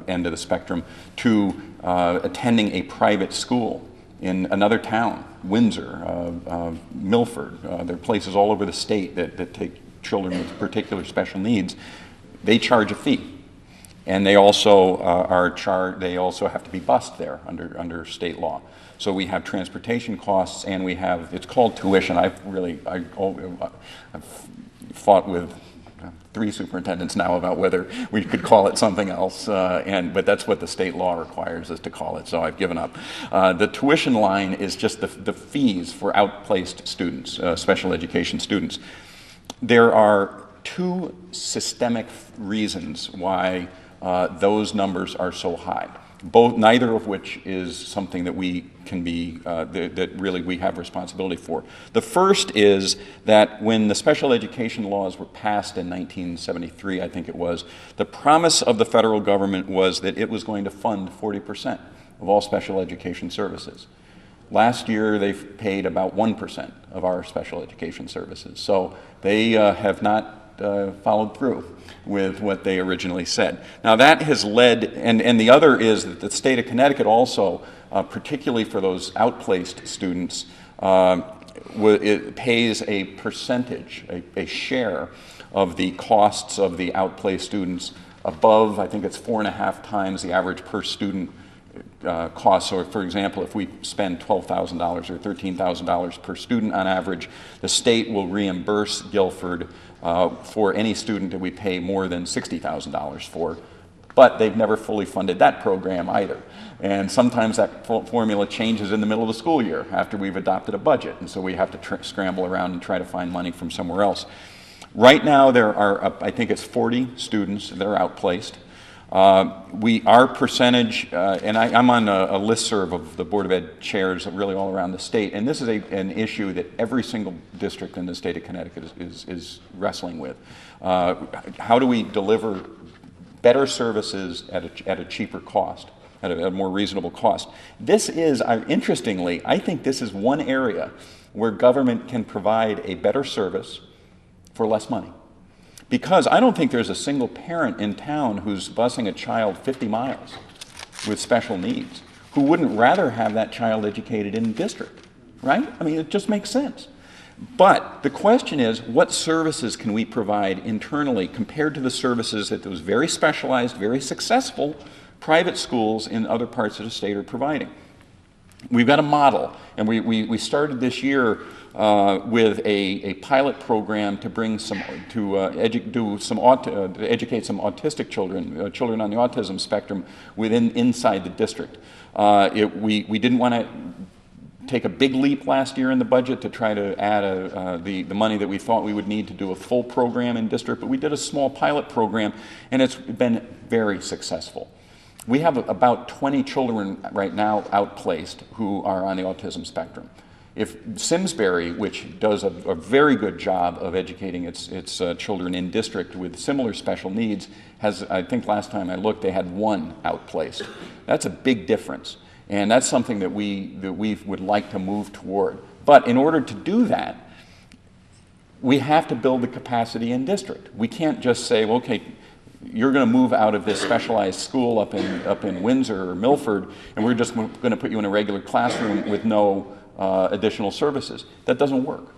end of the spectrum, to attending a private school in another town, Windsor, Milford. There are places all over the state that take children with particular special needs. They charge a fee. And they also they also have to be bused there under state law. So we have transportation costs, and we have, it's called tuition. I've fought with 3 superintendents now about whether we could call it something else, but that's what the state law requires us to call it, so I've given up. The tuition line is just the fees for outplaced students, special education students. There are 2 systemic reasons why those numbers are so high. Neither of which is something that we can be, that really we have responsibility for. The first is that when the special education laws were passed in 1973, I think it was, the promise of the federal government was that it was going to fund 40% of all special education services. Last year, they paid about 1% of our special education services. So they have not followed through with what they originally said. Now that has led, and the other is that the state of Connecticut also, particularly for those outplaced students, it pays a percentage, a share of the costs of the outplaced students above, I think it's 4.5 times the average per student cost. So for example, if we spend $12,000 or $13,000 per student on average, the state will reimburse Guilford for any student that we pay more than $60,000 for. But they've never fully funded that program either. And sometimes that formula changes in the middle of the school year after we've adopted a budget. And so we have to scramble around and try to find money from somewhere else. Right now there are, I think it's 40 students that are outplaced. Our percentage, and I'm on a listserv of the Board of Ed chairs really all around the state, and this is an issue that every single district in the state of Connecticut is wrestling with. How do we deliver better services at a cheaper cost, at a more reasonable cost? This is, interestingly, I think this is one area where government can provide a better service for less money. Because I don't think there's a single parent in town who's busing a child 50 miles with special needs who wouldn't rather have that child educated in district, right? I mean, it just makes sense. But the question is, what services can we provide internally compared to the services that those very specialized, very successful private schools in other parts of the state are providing? We've got a model, and we started this year with a pilot program to bring educate some autistic children, children on the autism spectrum, inside the district. We didn't want to take a big leap last year in the budget to try to add the money that we thought we would need to do a full program in district, but we did a small pilot program, and it's been very successful. We have about 20 children right now outplaced who are on the autism spectrum. If Simsbury, which does a very good job of educating its children in district with similar special needs, has, I think last time I looked, they had 1 outplaced. That's a big difference. And that's something that we would like to move toward. But in order to do that, we have to build the capacity in district. We can't just say, well, okay, you're going to move out of this specialized school up in Windsor or Milford, and we're just going to put you in a regular classroom with no additional services. That doesn't work.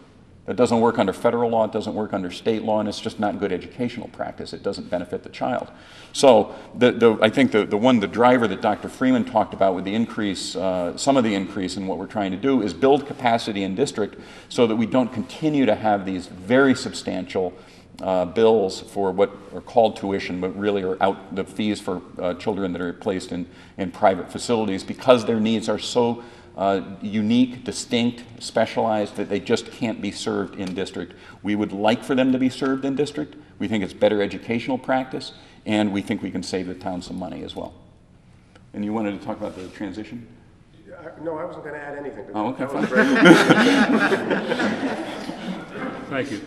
That doesn't work under federal law, it doesn't work under state law, and it's just not good educational practice. It doesn't benefit the child. So I think the driver that Dr. Freeman talked about with the increase, some of the increase in what we're trying to do is build capacity in district so that we don't continue to have these very substantial bills for what are called tuition, but really are the fees for children that are placed in private facilities because their needs are so unique, distinct, specialized that they just can't be served in district. We would like for them to be served in district. We think it's better educational practice, and we think we can save the town some money as well. And you wanted to talk about the transition? No, I wasn't going to add anything to that. Oh, okay, fine. Thank you.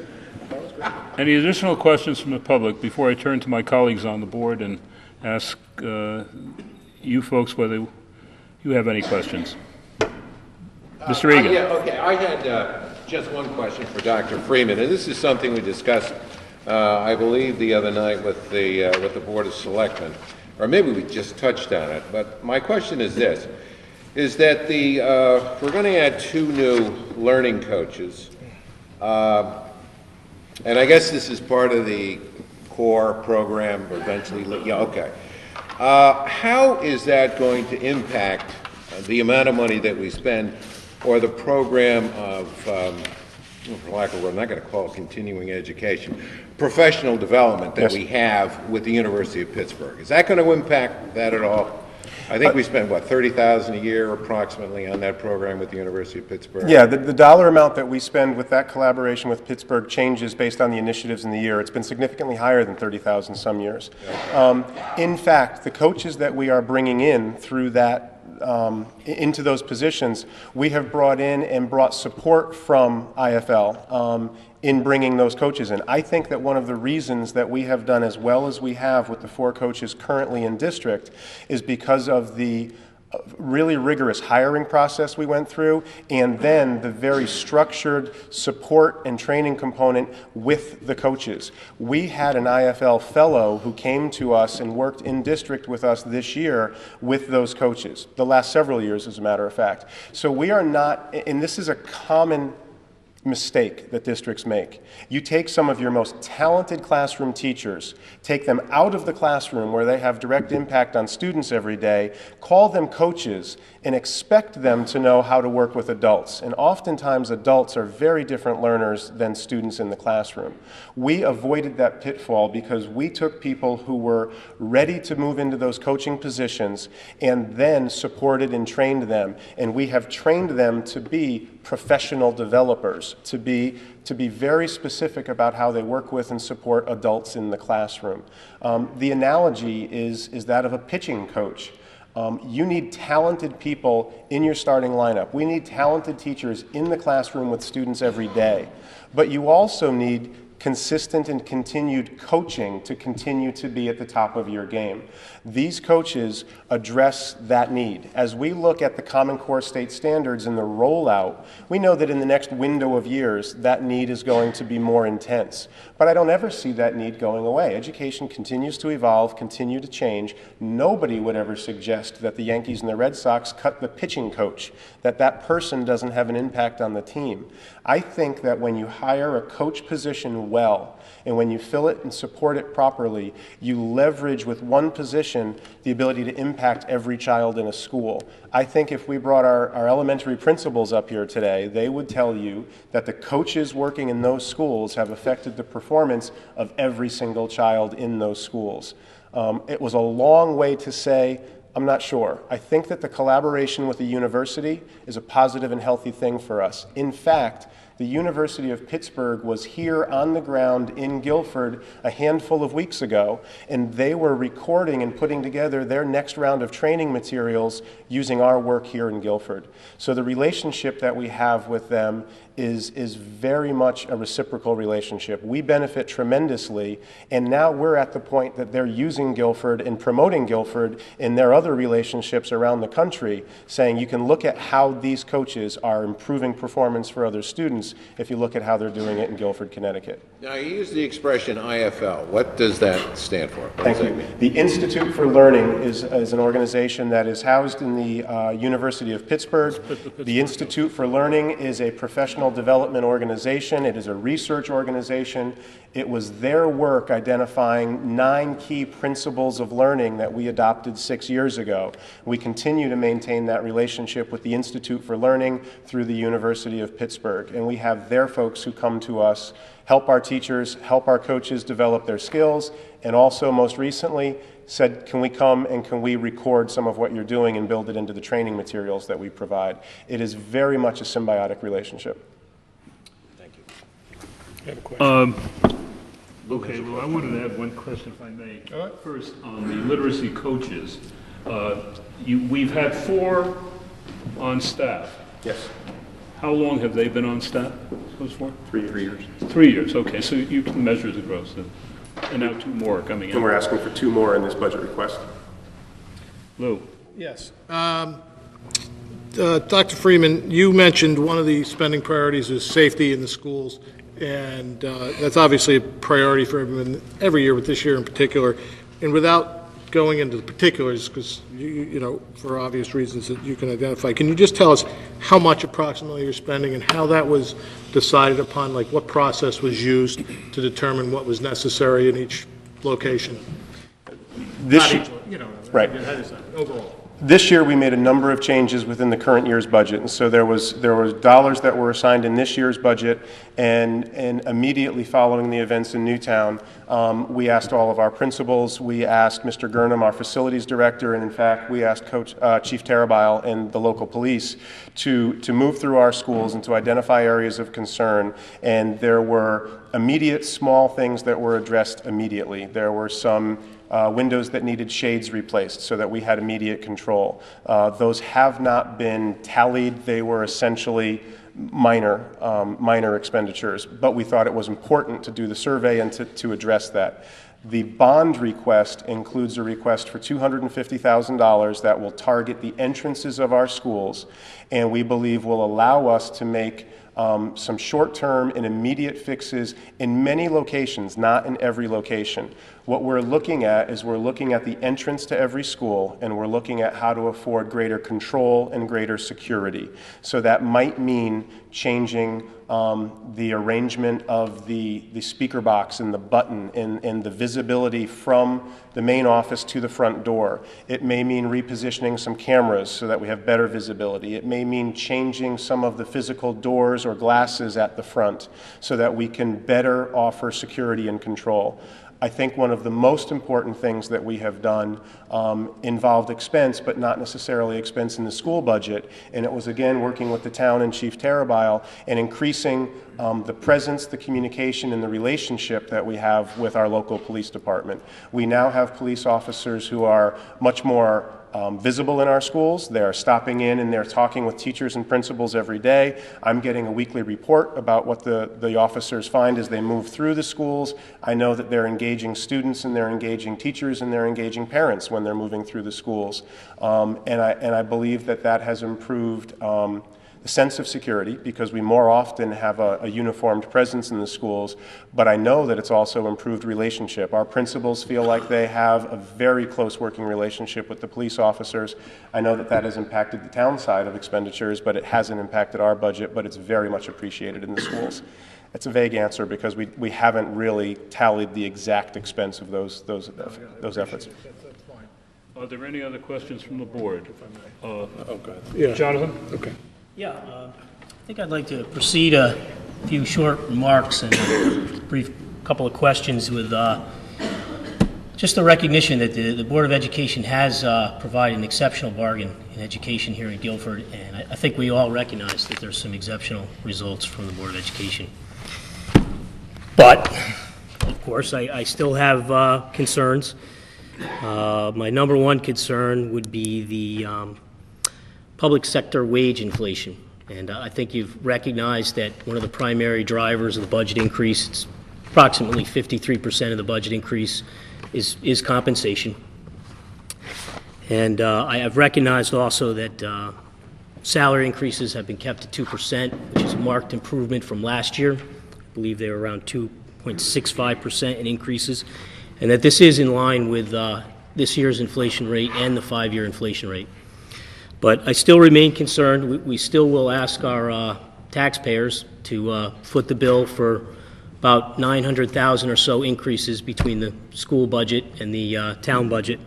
Any additional questions from the public before I turn to my colleagues on the board and ask you folks whether you have any questions? Mr. Egan. Yeah, okay. I had just one question for Dr. Freeman, and this is something we discussed, I believe, the other night with the Board of Selectmen. or maybe we just touched on it, but my question is this, is that we're going to add 2 new learning coaches, and I guess this is part of the core program, or eventually, yeah, okay. How is that going to impact the amount of money that we spend, or the program of, for lack of a word, I'm not going to call it continuing education, professional development that we have with the University of Pittsburgh? Is that going to impact that at all? I think we spend, what, $30,000 a year approximately on that program with the University of Pittsburgh? Yeah, the dollar amount that we spend with that collaboration with Pittsburgh changes based on the initiatives in the year. It's been significantly higher than $30,000 some years. In fact, the coaches that we are bringing in through that into those positions, we have brought in and brought support from IFL in bringing those coaches in. I think that one of the reasons that we have done as well as we have with the 4 coaches currently in district is because of the really rigorous hiring process we went through, and then the very structured support and training component with the coaches. We had an IFL fellow who came to us and worked in district with us this year with those coaches, the last several years as a matter of fact. So we are not, and this is a common mistake that districts make. You take some of your most talented classroom teachers, take them out of the classroom where they have direct impact on students every day, call them coaches, and expect them to know how to work with adults. And oftentimes adults are very different learners than students in the classroom. We avoided that pitfall because we took people who were ready to move into those coaching positions and then supported and trained them. And we have trained them to be professional developers, to be very specific about how they work with and support adults in the classroom. The analogy is that of a pitching coach. You need talented people in your starting lineup. We need talented teachers in the classroom with students every day. But you also need consistent and continued coaching to continue to be at the top of your game. These coaches address that need. As we look at the Common Core state standards and the rollout, we know that in the next window of years, that need is going to be more intense. But I don't ever see that need going away. Education continues to evolve, continue to change. Nobody would ever suggest that the Yankees and the Red Sox cut the pitching coach, that that person doesn't have an impact on the team. I think that when you hire a coach position well, and when you fill it and support it properly, you leverage with one position the ability to impact every child in a school. I think if we brought our elementary principals up here today, they would tell you that the coaches working in those schools have affected the performance of every single child in those schools. It was a long way to say, I'm not sure. I think that the collaboration with the university is a positive and healthy thing for us. In fact, the University of Pittsburgh was here on the ground in Guilford a handful of weeks ago, and they were recording and putting together their next round of training materials using our work here in Guilford. So the relationship that we have with them is very much a reciprocal relationship. We benefit tremendously, and now we're at the point that they're using Guilford and promoting Guilford in their other relationships around the country, saying you can look at how these coaches are improving performance for other students if you look at how they're doing it in Guilford, Connecticut. Now, you use the expression IFL. What does that stand for? What Thank does you. that mean? The Institute for Learning is an organization that is housed in the University of Pittsburgh. The Institute for Learning is a professional development organization. It is a research organization. It was their work identifying 9 key principles of learning that we adopted 6 years ago. We continue to maintain that relationship with the Institute for Learning through the University of Pittsburgh. And we have their folks who come to us, help our teachers, help our coaches develop their skills, and also most recently said, can we come and can we record some of what you're doing and build it into the training materials that we provide. It is very much a symbiotic relationship. Thank you. I have a question. Okay, well, I wanted to add one question, if I may. First, on the literacy coaches, we've had 4 on staff. Yes. How long have they been on staff? Those 4? 3 years. 3 years, okay, so you can measure the growth. And now 2 more coming in. And we're asking for 2 more in this budget request. Lou? Yes. Dr. Freeman, you mentioned one of the spending priorities is safety in the schools, and that's obviously a priority for everyone every year, but this year in particular. And without going into the particulars, because, you know, for obvious reasons that you can identify, can you just tell us how much approximately you're spending and how that was decided upon, like what process was used to determine what was necessary in each location? This, Not each, you know, right. Overall. This year, we made a number of changes within the current year's budget, and so there was dollars that were assigned in this year's budget, and immediately following the events in Newtown, we asked all of our principals, we asked Mr. Gurnham, our facilities director, and in fact, we asked Chief Tarabile and the local police to move through our schools and to identify areas of concern, and there were immediate small things that were addressed immediately. There were some windows that needed shades replaced so that we had immediate control. Those have not been tallied. They were essentially minor expenditures, but we thought it was important to do the survey and to address that. The bond request includes a request for $250,000 that will target the entrances of our schools, and we believe will allow us to make some short-term and immediate fixes in many locations, not in every location. What we're looking at is we're looking at the entrance to every school, and we're looking at how to afford greater control and greater security. So that might mean changing the arrangement of the speaker box and the button and the visibility from the main office to the front door. It may mean repositioning some cameras so that we have better visibility. It may mean changing some of the physical doors or glasses at the front so that we can better offer security and control. I think one of the most important things that we have done involved expense, but not necessarily expense in the school budget, and it was again working with the town and Chief Tarabile and increasing the presence, the communication, and the relationship that we have with our local police department. We now have police officers who are much more visible in our schools. They're stopping in and they're talking with teachers and principals every day. I'm getting a weekly report about what the officers find as they move through the schools. I know that they're engaging students and they're engaging teachers and they're engaging parents when they're moving through the schools. And I believe that that has improved the sense of security because we more often have a uniformed presence in the schools, but I know that it's also improved relationship. Our principals feel like they have a very close working relationship with the police officers. I know that that has impacted the town side of expenditures, but it hasn't impacted our budget, but it's very much appreciated in the schools. It's a vague answer because we haven't really tallied the exact expense of those efforts. Are there any other questions from the board? Oh, good. Yeah. Jonathan? Okay. Yeah, I think I'd like to proceed a few short remarks and a brief couple of questions with just the recognition that the Board of Education has provided an exceptional bargain in education here in Guilford, and I think we all recognize that there's some exceptional results from the Board of Education. But, of course, I still have concerns. My number one concern would be the public sector wage inflation. And I think you've recognized that one of the primary drivers of the budget increase, it's approximately 53% of the budget increase, is compensation. And I have recognized also that salary increases have been kept at 2%, which is a marked improvement from last year. I believe they were around 2.65% in increases, and that this is in line with this year's inflation rate and the 5-year inflation rate. But I still remain concerned. We still will ask our taxpayers to foot the bill for about $900,000 or so increases between the school budget and the town budget.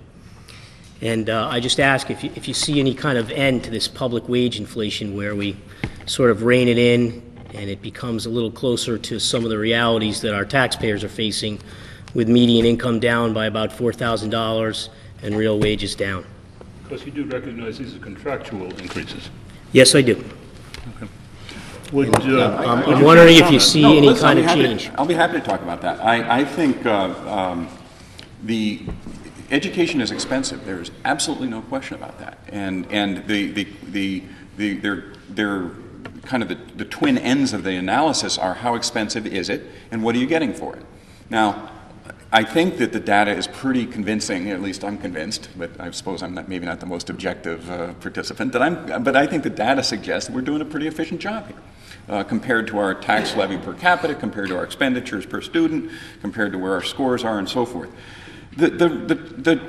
And I just ask if you see any kind of end to this public wage inflation where we sort of rein it in and it becomes a little closer to some of the realities that our taxpayers are facing, with median income down by about $4,000 and real wages down. Because you do recognize these are contractual increases. Yes, I do. Okay. Would, I'm wondering if you see any kind of change. I'll be happy to talk about that. I think the education is expensive. There's absolutely no question about that. And they're kind of the twin ends of the analysis are how expensive is it and what are you getting for it? Now, I think that the data is pretty convincing, at least I'm convinced, but I suppose I'm maybe not the most objective participant, but I think the data suggests that we're doing a pretty efficient job here. Compared to our tax levy per capita, compared to our expenditures per student, compared to where our scores are and so forth. The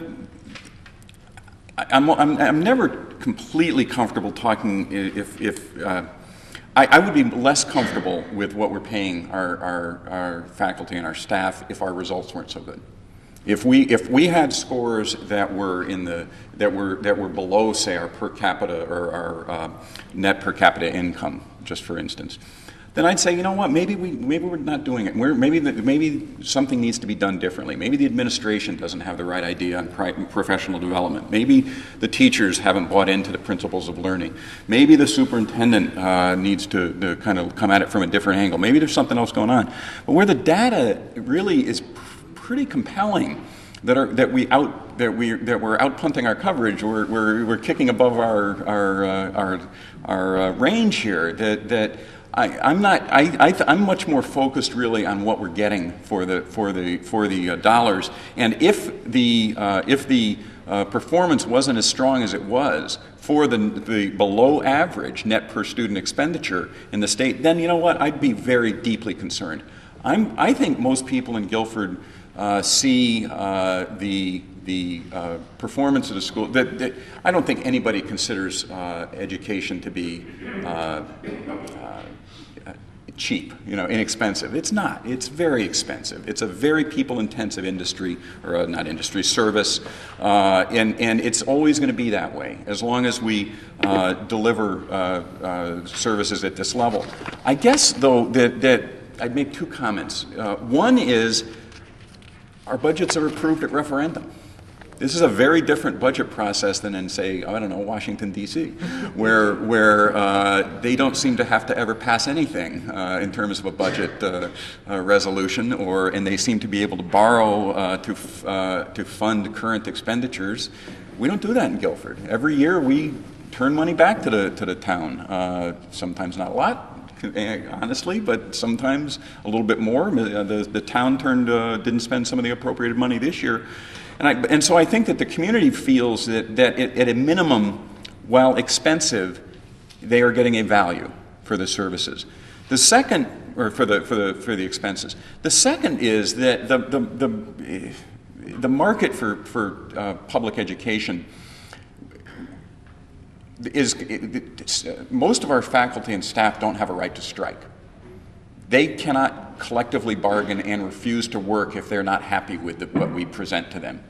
I'm never completely comfortable talking I would be less comfortable with what we're paying our faculty and our staff if our results weren't so good. If we had scores that were below, say, our per capita or our net per capita income, just for instance, then I'd say, you know what, maybe we're not doing it. Maybe something needs to be done differently. Maybe the administration doesn't have the right idea on professional development. Maybe the teachers haven't bought into the principles of learning. Maybe the superintendent needs to kind of come at it from a different angle. Maybe there's something else going on. But where the data really is pretty compelling, that we're outpunting our coverage, we're kicking above our range here. I'm much more focused really on what we're getting for the dollars, and if the performance wasn't as strong as it was for the below average net per student expenditure in the state, then you know what, I'd be very deeply concerned. I think most people in Guilford see the performance of the school. That I don't think anybody considers education to be cheap, inexpensive. It's not. It's very expensive. It's a very people-intensive industry, or not industry, service, and it's always going to be that way as long as we deliver services at this level. I guess, though, that I'd make two comments. One is our budgets are approved at referendum. This is a very different budget process than in, say, I don't know, Washington, D.C., where they don't seem to have to ever pass anything in terms of a budget resolution, and they seem to be able to borrow to fund current expenditures. We don't do that in Guilford. Every year we turn money back to the town. Sometimes not a lot, honestly, but sometimes a little bit more. The town didn't spend some of the appropriated money this year. And so I think that the community feels that at a minimum, while expensive, they are getting a value for the services. The second, or for the expenses. The second is that the market for public education most of our faculty and staff don't have a right to strike. They cannot collectively bargain and refuse to work if they're not happy with what we present to them.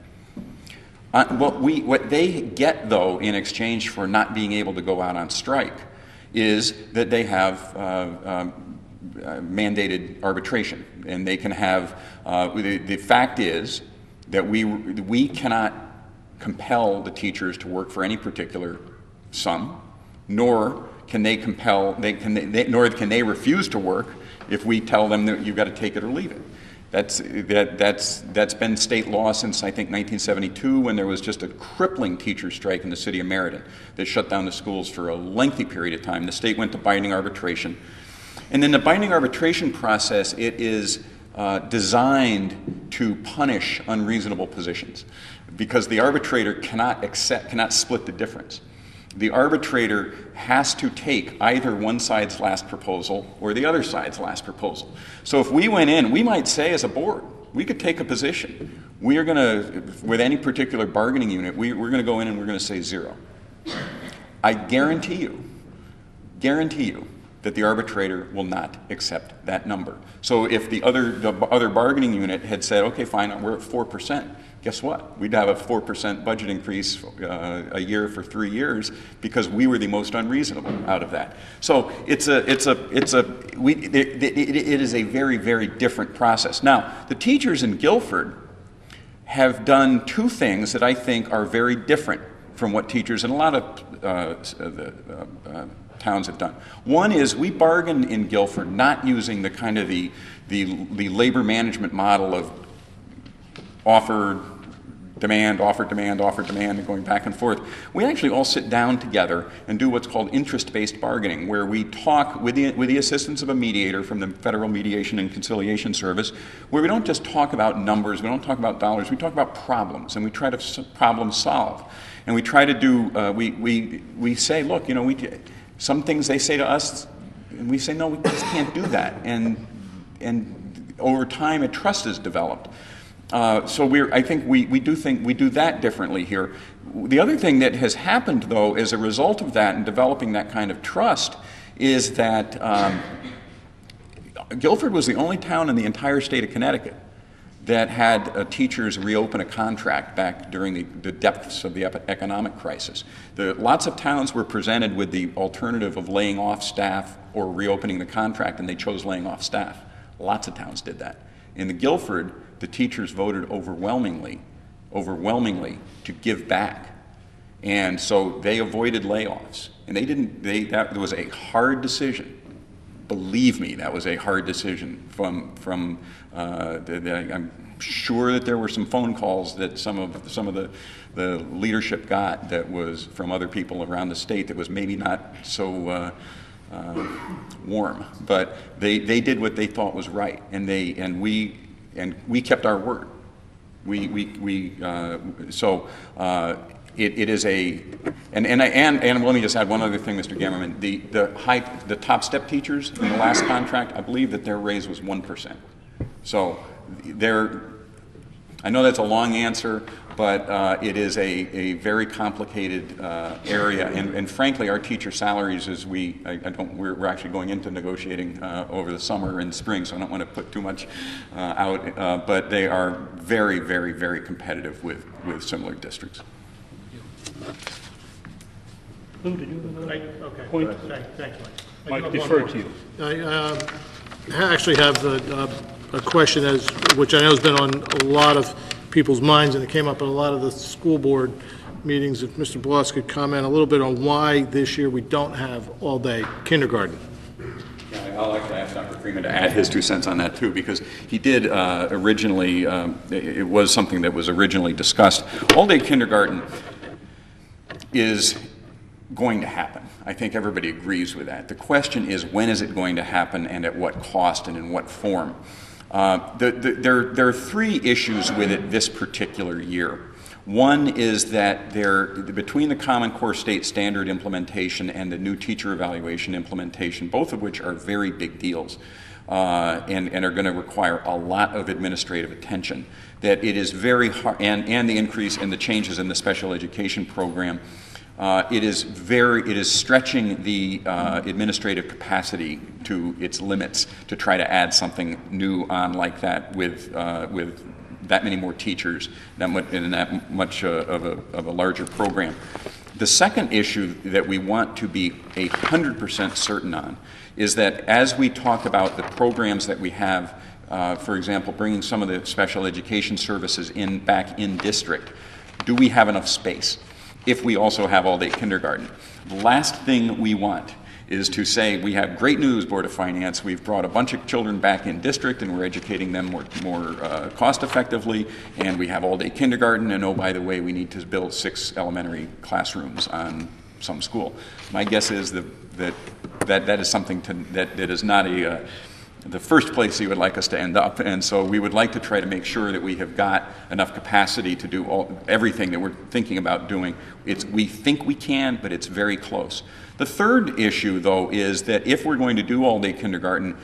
What they get, though, in exchange for not being able to go out on strike is that they have mandated arbitration, and they can have. The fact is that we cannot compel the teachers to work for any particular sum, nor can they nor can they refuse to work if we tell them that you've got to take it or leave it. That's been state law since, I think, 1972, when there was just a crippling teacher strike in the city of Meriden that shut down the schools for a lengthy period of time. The state went to binding arbitration. And in the binding arbitration process, it is designed to punish unreasonable positions, because the arbitrator cannot split the difference. The arbitrator has to take either one side's last proposal or the other side's last proposal. So if we went in, we might say as a board, we could take a position. We are going to, with any particular bargaining unit, we're going to go in and we're going to say 0. I guarantee you that the arbitrator will not accept that number. So if the other bargaining unit had said, okay, fine, we're at 4%, guess what? We'd have a 4% budget increase a year for 3 years because we were the most unreasonable out of that. So it is a very, very different process. Now, the teachers in Guilford have done two things that I think are very different from what teachers in a lot of towns have done. One is we bargained in Guilford not using the kind of the labor management model of offer, demand, and going back and forth. We actually all sit down together and do what's called interest-based bargaining, where we talk with the assistance of a mediator from the Federal Mediation and Conciliation Service, where we don't just talk about numbers, we don't talk about dollars, we talk about problems, and we try to problem solve. And we try to do, we say, look, some things they say to us, and we say, no, we just can't do that. And over time, a trust is developed. I think we do that differently here. The other thing that has happened, though, as a result of that and developing that kind of trust, is that Guilford was the only town in the entire state of Connecticut that had teachers reopen a contract back during the depths of the economic crisis. Lots of towns were presented with the alternative of laying off staff or reopening the contract, and they chose laying off staff. Lots of towns did that. In the Guilford, the teachers voted overwhelmingly to give back. And so they avoided layoffs. And that was a hard decision. Believe me, that was a hard decision. I'm sure that there were some phone calls that some of the leadership got that was from other people around the state that was maybe not so warm, but they did what they thought was right, and we kept our word. It is a, and let me just add one other thing, Mr. Gammerman. The top step teachers in the last contract, I believe that their raise was 1%. So I know that's a long answer, but it is a very complicated area, and frankly, our teacher salaries, we're actually going into negotiating over the summer and spring, so I don't want to put too much out, but they are very, very, very competitive with similar districts. Lou, did you have another Okay. point? Thanks, Mike. Mike, defer to you. I actually have a question which I know has been on a lot of people's minds, and it came up in a lot of the school board meetings. If Mr. Bloss could comment a little bit on why this year we don't have all-day kindergarten. I'll actually ask Dr. Freeman to add his 2 cents on that too, because he did originally, it was something that was originally discussed. All-day kindergarten is going to happen. I think everybody agrees with that. The question is, when is it going to happen, and at what cost, and in what form? There are 3 issues with it this particular year. One is that between the Common Core State Standard implementation and the new teacher evaluation implementation, both of which are very big deals and are going to require a lot of administrative attention, that it is very hard, and the increase in the changes in the special education program, it is stretching the administrative capacity to its limits to try to add something new on like that with that many more teachers in that much of a larger program. The second issue that we want to be 100% certain on is that as we talk about the programs that we have, for example, bringing some of the special education services back in district, do we have enough space if we also have all-day kindergarten? The last thing we want is to say, we have great news, Board of Finance, we've brought a bunch of children back in district and we're educating them more cost effectively, and we have all-day kindergarten, and oh, by the way, we need to build 6 elementary classrooms on some school. My guess is that is something that is not the first place you would like us to end up, and so we would like to try to make sure that we have got enough capacity to do everything that we're thinking about doing. We think we can, but it's very close. The third issue, though, is that if we're going to do all-day kindergarten,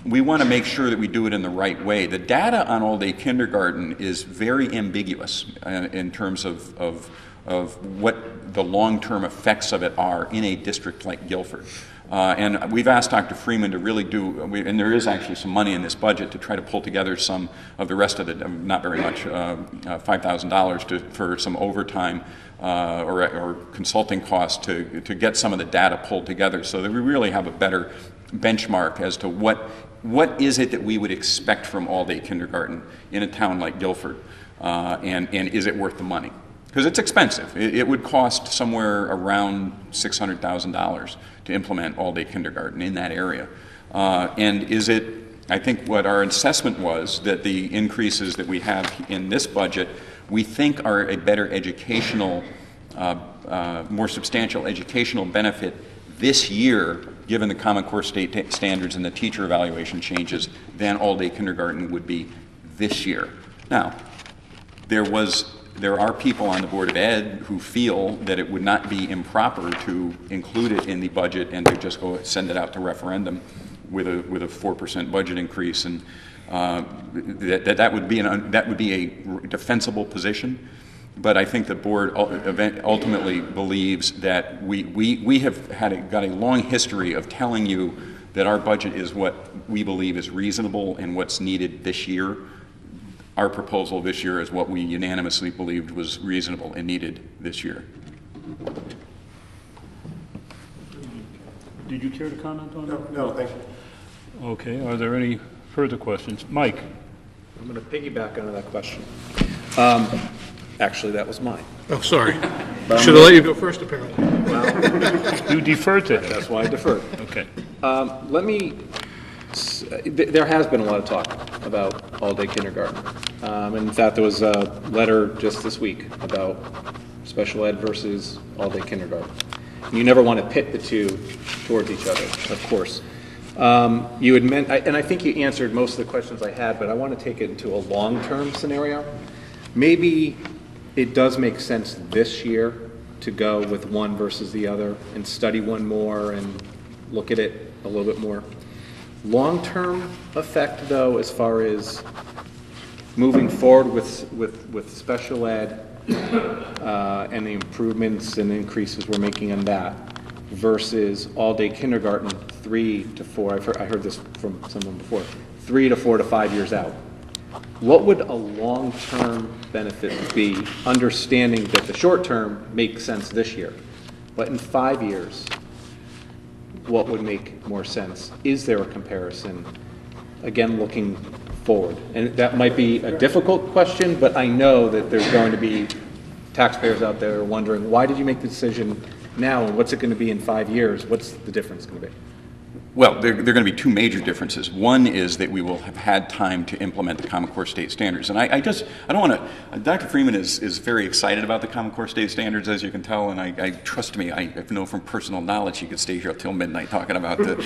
we want to make sure that we do it in the right way. The data on all-day kindergarten is very ambiguous in terms of what the long-term effects of it are in a district like Guilford. And we've asked Dr. Freeman to really and there is actually some money in this budget to try to pull together some of the rest of the, not very much, $5,000 for some overtime or consulting costs to get some of the data pulled together so that we really have a better benchmark as to what is it that we would expect from all-day kindergarten in a town like Guilford, and is it worth the money? Because it's expensive. It would cost somewhere around $600,000 to implement all-day kindergarten in that area. And I think what our assessment was that the increases that we have in this budget, we think are a better educational, more substantial educational benefit this year, given the Common Core State Standards and the teacher evaluation changes, than all-day kindergarten would be this year. Now, there are people on the Board of Ed who feel that it would not be improper to include it in the budget and to just go send it out to referendum with a 4% budget increase. And that would be a defensible position. But I think the board ultimately believes that we have got a long history of telling you that our budget is what we believe is reasonable and what's needed this year. Our proposal this year is what we unanimously believed was reasonable and needed this year. Did you care to comment on that? No, thank you. Okay, are there any further questions? Mike? I'm going to piggyback onto that question. Actually, that was mine. Oh, sorry. Should have let you go first, apparently. You deferred to him. That's why I deferred. Okay. There has been a lot of talk about all-day kindergarten. And in fact, there was a letter just this week about special ed versus all-day kindergarten. You never want to pit the two towards each other, of course. You had meant, and I think you answered most of the questions I had, but I want to take it into a long-term scenario. Maybe it does make sense this year to go with one versus the other and study one more and look at it a little bit more. Long-term effect, though, as far as moving forward with special ed and the improvements and increases we're making on that versus all-day kindergarten 3 to 4, I heard this from someone before, 3 to 4 to 5 years out. What would a long-term benefit be, understanding that the short-term makes sense this year, but in 5 years, what would make more sense? Is there a comparison? Again, looking forward. And that might be a difficult question, but I know that there's going to be taxpayers out there wondering, why did you make the decision now, and what's it going to be in 5 years? What's the difference going to be? Well, there are going to be two major differences. One is that we will have had time to implement the Common Core State Standards. And I don't want to, Dr. Freeman is very excited about the Common Core State Standards, as you can tell, and I trust me, I know from personal knowledge he could stay here till midnight talking about the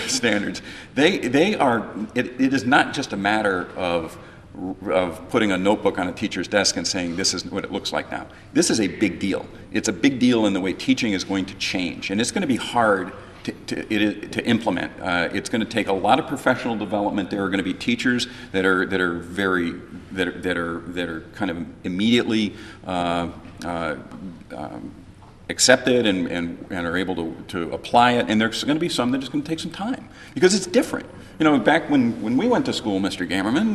standards. They are, it is not just a matter of putting a notebook on a teacher's desk and saying this is what it looks like now. This is a big deal. It's a big deal in the way teaching is going to change, and it's going to be hard to implement. It's going to take a lot of professional development. There are going to be teachers that are kind of immediately accepted and are able to apply it, and there's going to be some that are just going to take some time because it's different. You know, back when we went to school, Mr. Gammerman,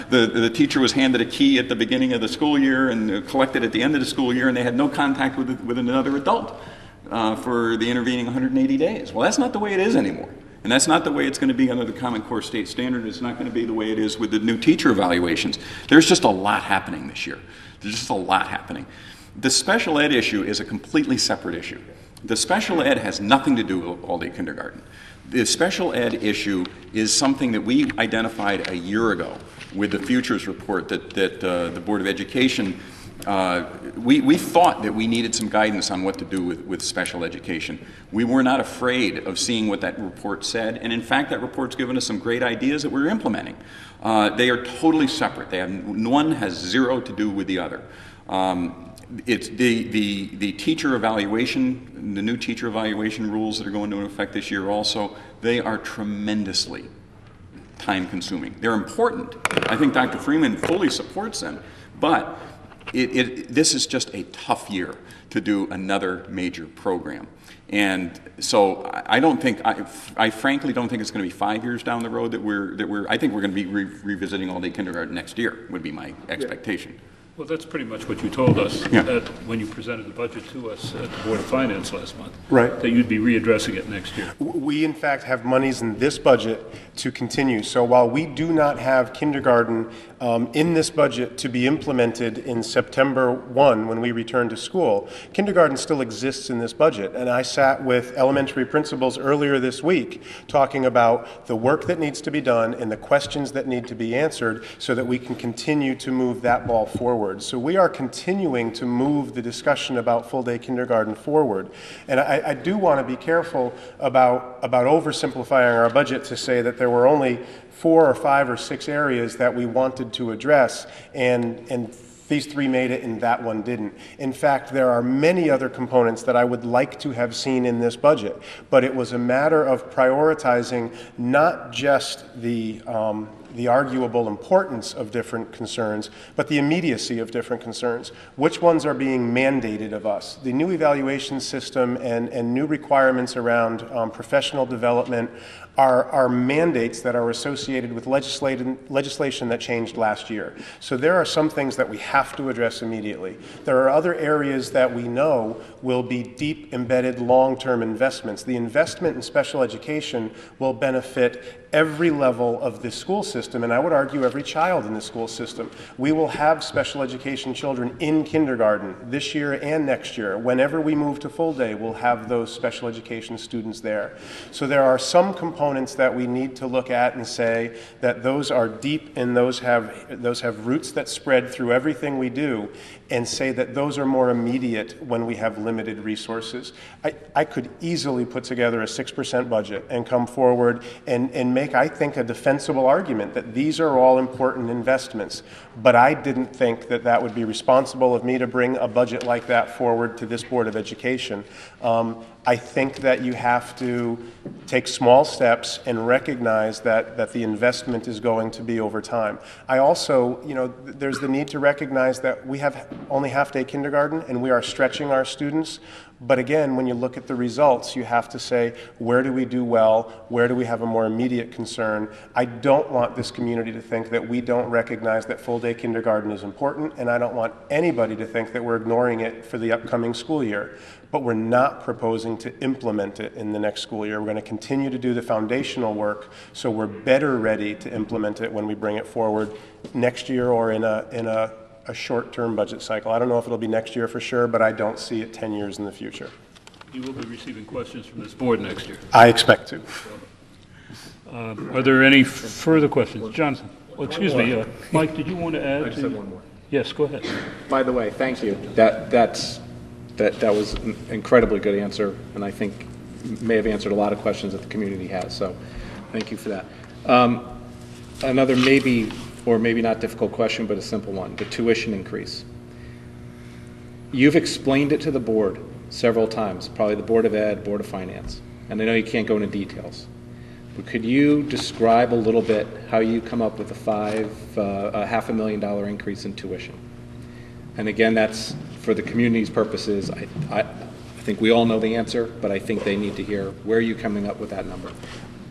the teacher was handed a key at the beginning of the school year and collected at the end of the school year, and they had no contact with another adult for the intervening 180 days. Well, that's not the way it is anymore. And that's not the way it's going to be under the Common Core State Standard. It's not going to be the way it is with the new teacher evaluations. There's just a lot happening this year. There's just a lot happening. The special ed issue is a completely separate issue. The special ed has nothing to do with all-day kindergarten. The special ed issue is something that we identified a year ago with the Futures report that the Board of Education, we thought that we needed some guidance on what to do with special education. We were not afraid of seeing what that report said, and in fact that report's given us some great ideas that we're implementing. They are totally separate. One has zero to do with the other. It's the teacher evaluation, the new teacher evaluation rules that are going into effect this year also, they are tremendously time consuming. They're important. I think Dr. Freeman fully supports them, but this is just a tough year to do another major program. And so I frankly don't think it's going to be 5 years down the road that I think we're going to be revisiting all-day kindergarten next year, would be my expectation. Well, that's pretty much what you told us when you presented the budget to us at the Board of Finance last month. Right. That you'd be readdressing it next year. We, in fact, have monies in this budget to continue. So while we do not have kindergarten in this budget to be implemented in September 1 when we return to school, kindergarten still exists in this budget. And I sat with elementary principals earlier this week talking about the work that needs to be done and the questions that need to be answered so that we can continue to move that ball forward. So we are continuing to move the discussion about full-day kindergarten forward. And I do want to be careful about oversimplifying our budget to say that there were only 4 or 5 or 6 areas that we wanted to address and these three made it and that one didn't. In fact, there are many other components that I would like to have seen in this budget, but it was a matter of prioritizing not just the arguable importance of different concerns, but the immediacy of different concerns. Which ones are being mandated of us? The new evaluation system and new requirements around professional development are mandates that are associated with legislation that changed last year. So there are some things that we have to address immediately. There are other areas that we know will be deep embedded long-term investments. The investment in special education will benefit every level of the school system, and I would argue every child in the school system. We will have special education children in kindergarten this year and next year. Whenever we move to full day, we'll have those special education students there. So there are some components that we need to look at and say that those are deep and those have roots that spread through everything we do, and say that those are more immediate when we have limited resources. I could easily put together a 6% budget and come forward and make, I think, a defensible argument that these are all important investments. But I didn't think that that would be responsible of me to bring a budget like that forward to this Board of Education. I think that you have to take small steps and recognize that the investment is going to be over time. I also, there's the need to recognize that we have only half-day kindergarten and we are stretching our students. But again, when you look at the results, you have to say, where do we do well? Where do we have a more immediate concern? I don't want this community to think that we don't recognize that full-day kindergarten is important, and I don't want anybody to think that we're ignoring it for the upcoming school year. But we're not proposing to implement it in the next school year. We're going to continue to do the foundational work so we're better ready to implement it when we bring it forward next year or in a short-term budget cycle. I don't know if it'll be next year for sure, but I don't see it 10 years in the future. You will be receiving questions from this board next year. I expect to. Are there any further questions? Jonathan? Oh, excuse me. Mike, did you want to add? I just have one more. Yes, go ahead. By the way, thank you. That was an incredibly good answer, and I think may have answered a lot of questions that the community has. So, thank you for that. Another maybe or maybe not difficult question, but a simple one: the tuition increase. You've explained it to the board several times, probably the Board of Ed, Board of Finance, and I know you can't go into details. But could you describe a little bit how you come up with a $500,000 increase in tuition? And again, that's for the community's purposes. I think we all know the answer, but I think they need to hear where are you coming up with that number.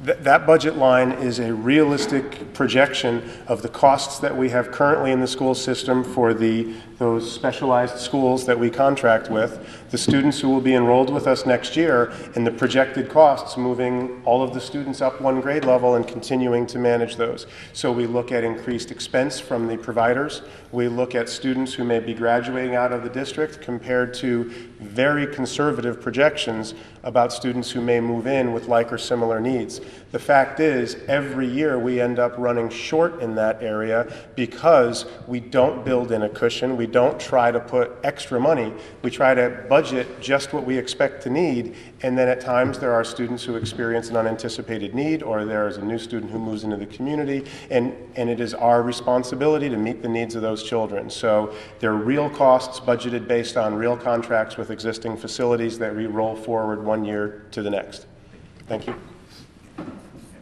That budget line is a realistic projection of the costs that we have currently in the school system for those specialized schools that we contract with, the students who will be enrolled with us next year, and the projected costs moving all of the students up one grade level and continuing to manage those. So we look at increased expense from the providers. We look at students who may be graduating out of the district compared to very conservative projections about students who may move in with like or similar needs. The fact is, every year we end up running short in that area because we don't build in a cushion. We don't try to put extra money. We try to budget just what we expect to need, and then at times there are students who experience an unanticipated need, or there is a new student who moves into the community, and it is our responsibility to meet the needs of those children. So there are real costs budgeted based on real contracts with existing facilities that we roll forward one year to the next. Thank you.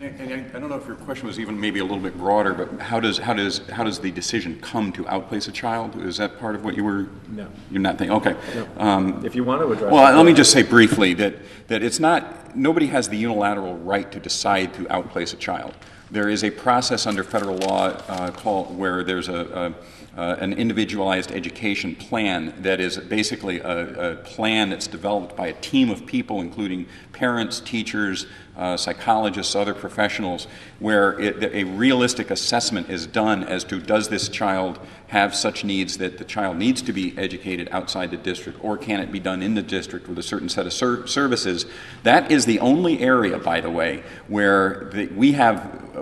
And I don't know if your question was even maybe a little bit broader, but how does the decision come to outplace a child? Is that part of what you were? No. You're not thinking. Okay. No. If you want to address. Well, let me just say briefly that it's not. Nobody has the unilateral right to decide to outplace a child. There is a process under federal law called where there's an individualized education plan that is basically a plan that's developed by a team of people, including parents, teachers, psychologists, other professionals, where a realistic assessment is done as to does this child have such needs that the child needs to be educated outside the district, or can it be done in the district with a certain set of services. That is the only area, by the way, where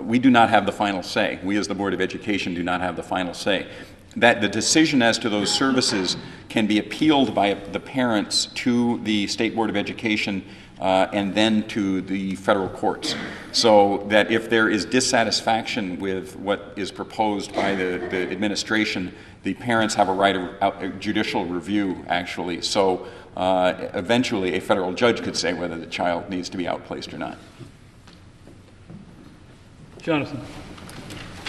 we do not have the final say. We as the Board of Education do not have the final say. That the decision as to those services can be appealed by the parents to the State Board of Education and then to the federal courts. So that if there is dissatisfaction with what is proposed by the administration, the parents have a right of judicial review, actually. So eventually a federal judge could say whether the child needs to be outplaced or not. Jonathan.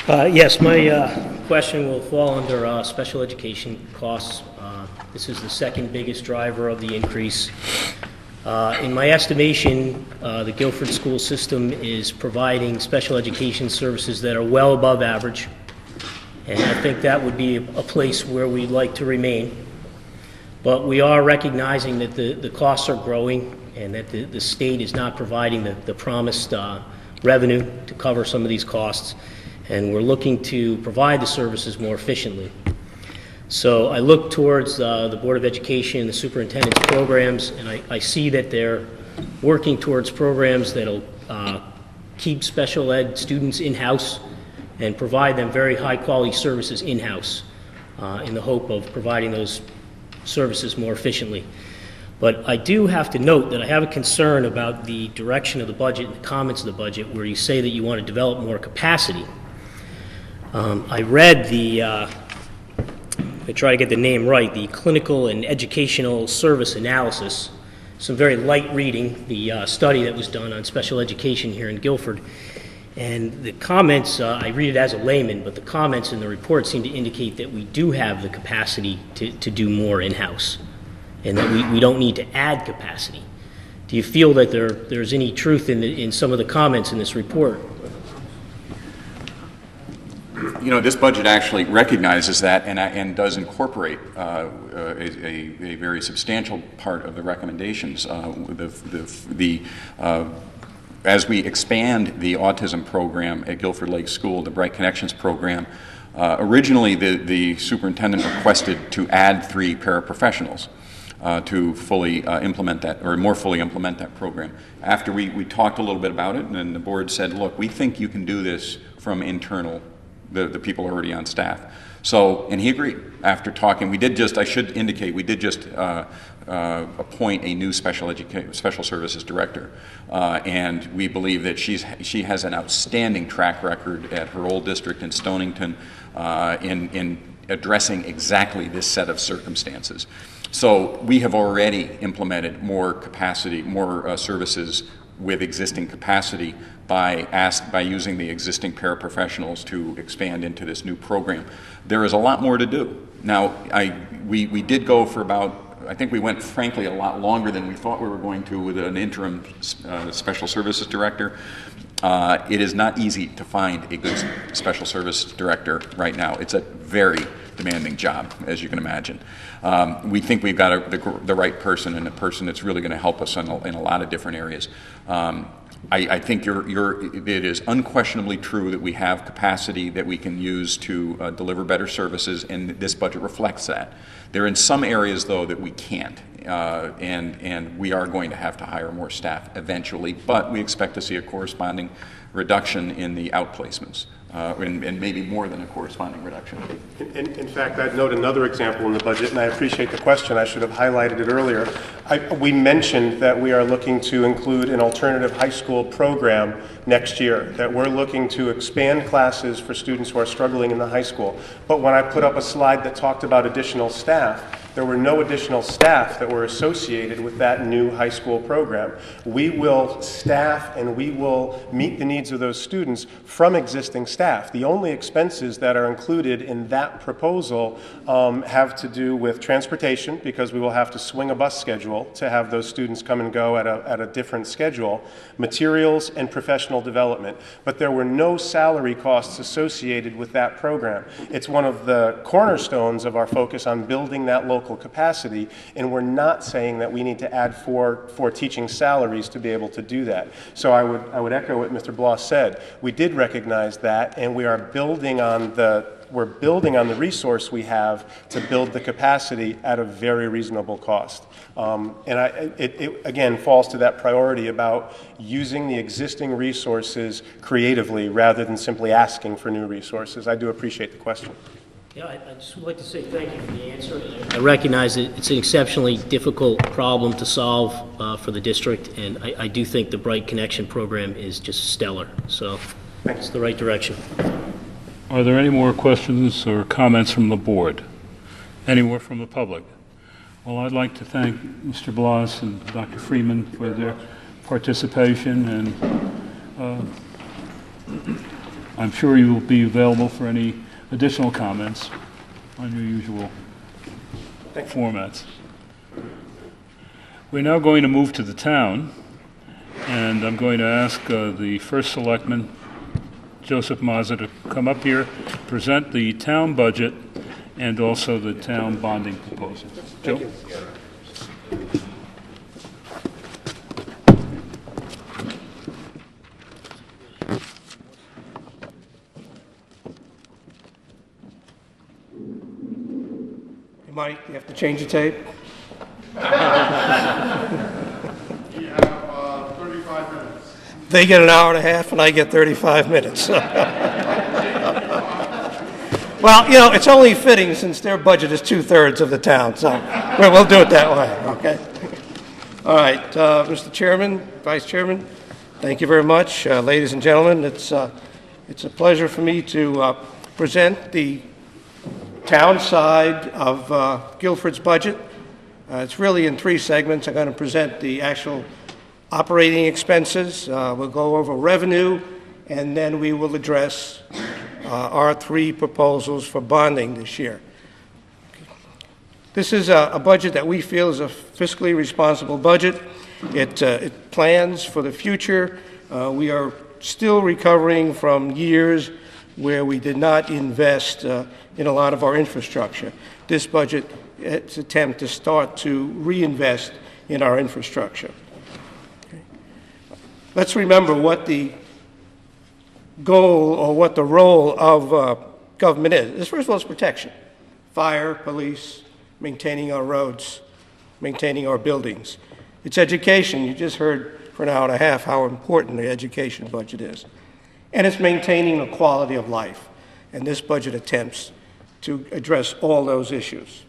Yes, my question will fall under special education costs. This is the second biggest driver of the increase. In my estimation, the Guilford school system is providing special education services that are well above average, and I think that would be a place where we'd like to remain. But we are recognizing that the costs are growing and that the state is not providing the promised revenue to cover some of these costs, and we're looking to provide the services more efficiently. So I look towards the Board of Education and the superintendent's programs, and I see that they're working towards programs that'll keep special ed students in-house and provide them very high-quality services in-house in the hope of providing those services more efficiently. But I do have to note that I have a concern about the direction of the budget and the comments of the budget where you say that you want to develop more capacity. I read I try to get the name right, the Clinical and Educational Service Analysis, some very light reading, the study that was done on special education here in Guilford. And the comments, I read it as a layman, but the comments in the report seem to indicate that we do have the capacity to do more in-house and that we don't need to add capacity. Do you feel that there's any truth in some of the comments in this report? You know, this budget actually recognizes that and does incorporate a very substantial part of the recommendations. As we expand the autism program at Guilford Lake School, the Bright Connections program, originally the superintendent requested to add 3 paraprofessionals to fully implement that, or more fully implement that program. After we talked a little bit about it, and then the board said, look, we think you can do this from internal, the people already on staff. So, and he agreed after talking. I should indicate, we did just appoint a new special services director. And we believe that she has an outstanding track record at her old district in Stonington in addressing exactly this set of circumstances. So we have already implemented more capacity, more services with existing capacity by using the existing paraprofessionals to expand into this new program. There is a lot more to do. Now, we did go for about, I think we went, frankly, a lot longer than we thought we were going to with an interim special services director. It is not easy to find a good special services director right now. It's a very demanding job, as you can imagine. We think we've got the right person, and a person that's really going to help us in a lot of different areas. I think it is unquestionably true that we have capacity that we can use to deliver better services, and this budget reflects that. There are in some areas, though, that we can't, and we are going to have to hire more staff eventually, but we expect to see a corresponding reduction in the outplacements, and maybe more than a corresponding reduction. In fact, I'd note another example in the budget, and I appreciate the question. I should have highlighted it earlier. We mentioned that we are looking to include an alternative high school program next year, that we're looking to expand classes for students who are struggling in the high school. But when I put up a slide that talked about additional staff, there were no additional staff that were associated with that new high school program. We will staff and we will meet the needs of those students from existing staff. The only expenses that are included in that proposal have to do with transportation, because we will have to swing a bus schedule to have those students come and go at a different schedule, materials, and professional development. But there were no salary costs associated with that program. It's one of the cornerstones of our focus on building that local capacity, and we're not saying that we need to add four teaching salaries to be able to do that. So I would echo what Mr. Bloss said. We did recognize that, and we are building on the resource we have to build the capacity at a very reasonable cost. It again falls to that priority about using the existing resources creatively rather than simply asking for new resources. I do appreciate the question. Yeah, I just would like to say thank you for the answer. I recognize that it's an exceptionally difficult problem to solve for the district, and I do think the Bright Connection program is just stellar. So it's the right direction. Are there any more questions or comments from the board? Any more from the public? Well, I'd like to thank Mr. Blas and Dr. Freeman for their participation, and I'm sure you will be available for any additional comments on your usual formats. We're now going to move to the town, and I'm going to ask the first selectman, Joseph Mazza, to come up here, present the town budget and also the town bonding proposal. Joe? Mike, you have to change the tape. You have 35 minutes. They get an hour and a half, and I get 35 minutes. Well, you know, it's only fitting since their budget is 2/3 of the town, so we'll do it that way, okay? All right, Mr. Chairman, Vice Chairman, thank you very much. Ladies and gentlemen, it's a pleasure for me to present the town side of Guilford's budget. It's really in three segments. I'm going to present the actual operating expenses. We'll go over revenue, and then we will address our three proposals for bonding this year. This is a budget that we feel is a fiscally responsible budget. It plans for the future. We are still recovering from years where we did not invest in a lot of our infrastructure. This budget, it's an attempt to start to reinvest in our infrastructure. Okay. Let's remember what the goal or what the role of government is. First of all, it's protection. Fire, police, maintaining our roads, maintaining our buildings. It's education. You just heard for an hour and a half how important the education budget is. And it's maintaining the quality of life. And this budget attempts to address all those issues.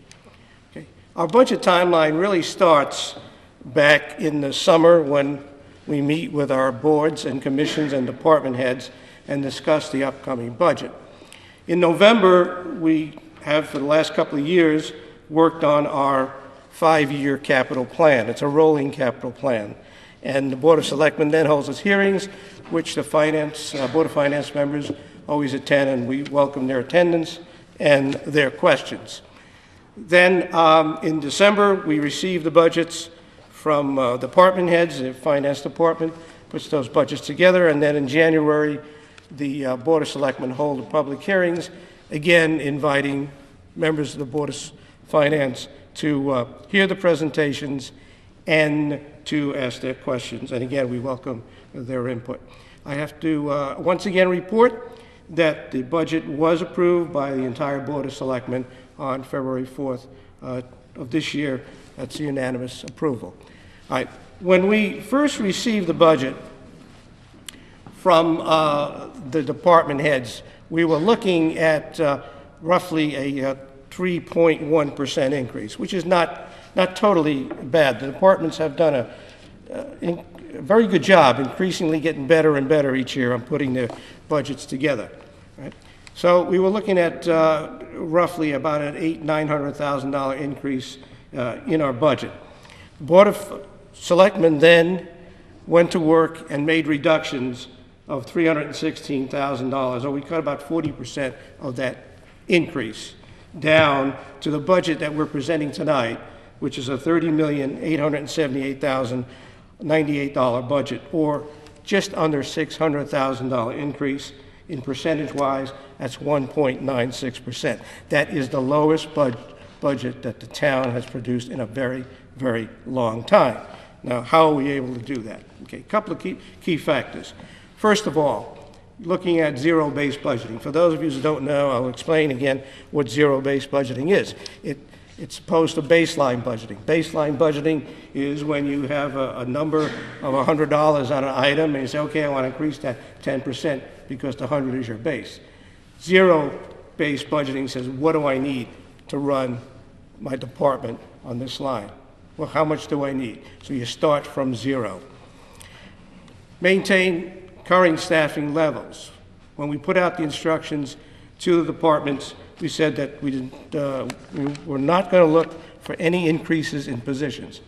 Okay. Our budget timeline really starts back in the summer when we meet with our boards and commissions and department heads and discuss the upcoming budget. In November, we have, for the last couple of years, worked on our 5-year capital plan. It's a rolling capital plan. And the Board of Selectmen then holds its hearings, which the Board of Finance members always attend, and we welcome their attendance and their questions. Then in December, we receive the budgets from department heads. The Finance Department puts those budgets together, and then in January, the Board of Selectmen hold the public hearings, again inviting members of the Board of Finance to hear the presentations and to ask their questions. And again, we welcome their input. I have to once again report that the budget was approved by the entire Board of Selectmen on February 4th of this year. That's unanimous approval. All right. When we first received the budget from the department heads, we were looking at roughly a 3.1% increase, which is not totally bad. The departments have done a very good job, increasingly getting better and better each year on putting their budgets together. Right? So we were looking at roughly about an $900,000 increase in our budget. The Board of Selectmen then went to work and made reductions of $316,000, or we cut about 40% of that increase down to the budget that we're presenting tonight, which is a $30,878,098 budget, or just under $600,000 increase. In percentage-wise, that's 1.96%. That is the lowest budget that the town has produced in a very, very long time. Now, how are we able to do that? Okay, a couple of key factors. First of all, looking at zero-based budgeting. For those of you who don't know, I'll explain again what zero-based budgeting is. It's opposed to baseline budgeting. Baseline budgeting is when you have a number of $100 on an item and you say, okay, I want to increase that 10% because the 100 is your base. Zero-based budget-based budgeting says, what do I need to run my department on this line? Well, how much do I need? So you start from zero. Maintain current staffing levels. When we put out the instructions to the departments, we said that we were not going to look for any increases in positions.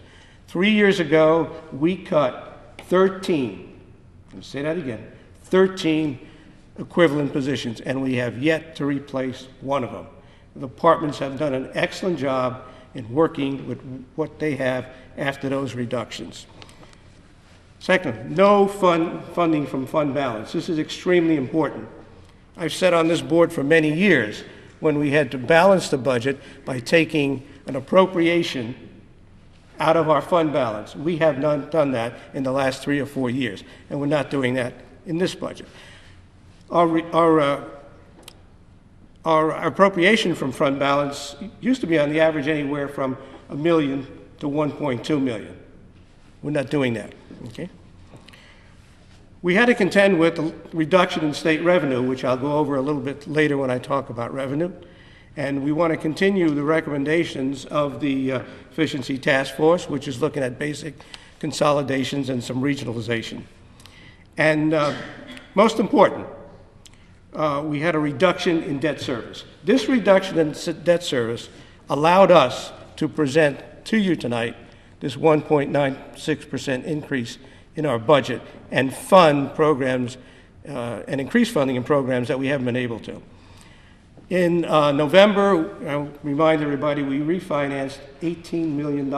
3 years ago, we cut 13, let me say that again, 13 equivalent positions, and we have yet to replace one of them. The departments have done an excellent job in working with what they have after those reductions. Second, no funding from fund balance. This is extremely important. I've sat on this board for many years when we had to balance the budget by taking an appropriation out of our fund balance. We have not done that in the last 3 or 4 years, and we're not doing that in this budget. Our appropriation from fund balance used to be on the average anywhere from $1 million to $1.2 million. We're not doing that, okay? We had to contend with the reduction in state revenue, which I'll go over a little bit later when I talk about revenue. And we want to continue the recommendations of the Efficiency Task Force, which is looking at basic consolidations and some regionalization. And most important, we had a reduction in debt service. This reduction in debt service allowed us to present to you tonight this 1.96% increase in our budget and fund programs and increase funding in programs that we haven't been able to. In November, I'll remind everybody, we refinanced $18 million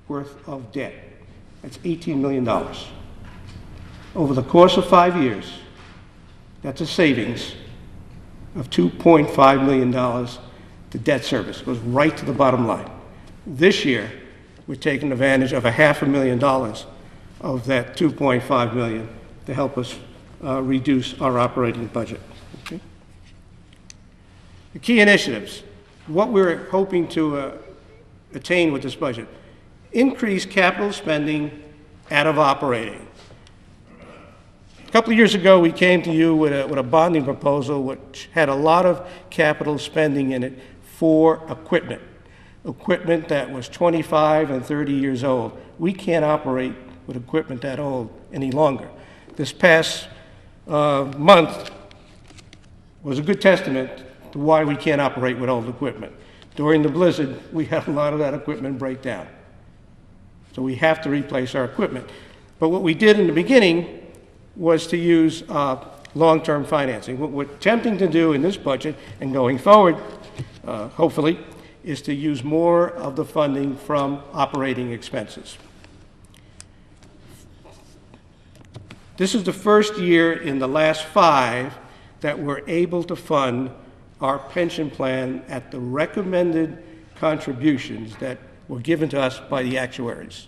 worth of debt. That's $18 million. Over the course of 5 years, that's a savings of $2.5 million to debt service. It goes right to the bottom line. This year, we're taking advantage of $500,000 of that $2.5 million to help us reduce our operating budget. Okay? The key initiatives, what we're hoping to attain with this budget: increase capital spending out of operating. A couple of years ago, we came to you with a bonding proposal which had a lot of capital spending in it for equipment that was 25 and 30 years old. We can't operate with equipment that old any longer. This past month was a good testament to why we can't operate with old equipment. During the blizzard, we had a lot of that equipment break down. So we have to replace our equipment. But what we did in the beginning was to use long-term financing. What we're attempting to do in this budget and going forward, hopefully, is to use more of the funding from operating expenses. This is the first year in the last 5 that we're able to fund our pension plan at the recommended contributions that were given to us by the actuaries.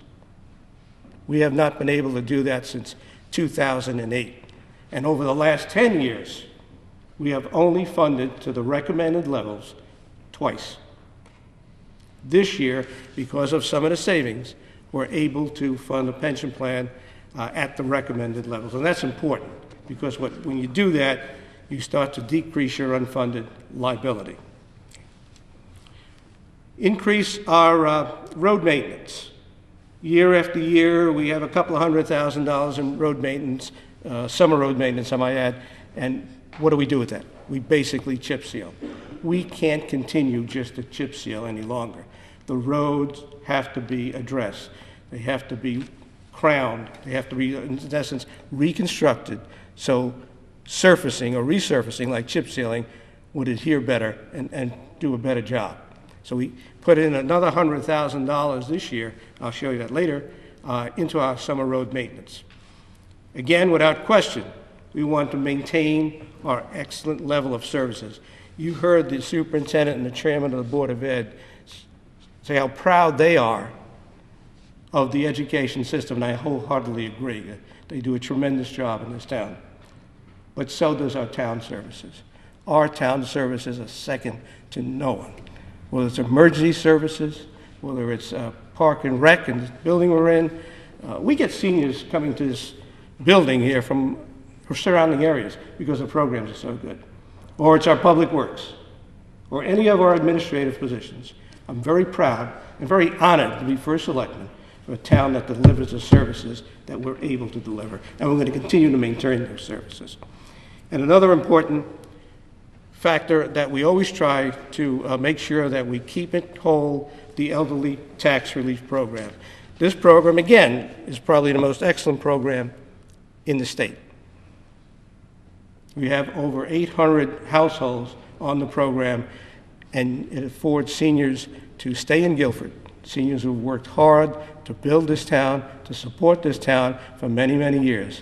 We have not been able to do that since 2008. And over the last 10 years, we have only funded to the recommended levels twice. This year, because of some of the savings, we're able to fund a pension plan at the recommended levels. And that's important because when you do that, you start to decrease your unfunded liability. Increase our road maintenance. Year after year, we have a couple of $100,000 in road maintenance, summer road maintenance, I might add. And what do we do with that? We basically chip seal. We can't continue just to chip seal any longer. The roads have to be addressed. They have to be crowned. They have to be, in essence, reconstructed so surfacing or resurfacing like chip sealing would adhere better and do a better job. So we put in another $100,000 this year, I'll show you that later, into our summer road maintenance. Again, without question, we want to maintain our excellent level of services. You heard the superintendent and the chairman of the Board of Ed say how proud they are of the education system, and I wholeheartedly agree. They do a tremendous job in this town. But so does our town services. Our town services are second to no one. Whether it's emergency services, whether it's park and rec and the building we're in. We get seniors coming to this building here from surrounding areas because the programs are so good. or it's our public works, or any of our administrative positions, I'm very proud and very honored to be first selectman for a town that delivers the services that we're able to deliver, and we're going to continue to maintain those services. And another important factor that we always try to make sure that we keep it whole, the elderly tax relief program. This program, again, is probably the most excellent program in the state. We have over 800 households on the program, and it affords seniors to stay in Guilford, seniors who have worked hard to build this town, to support this town for many, many years.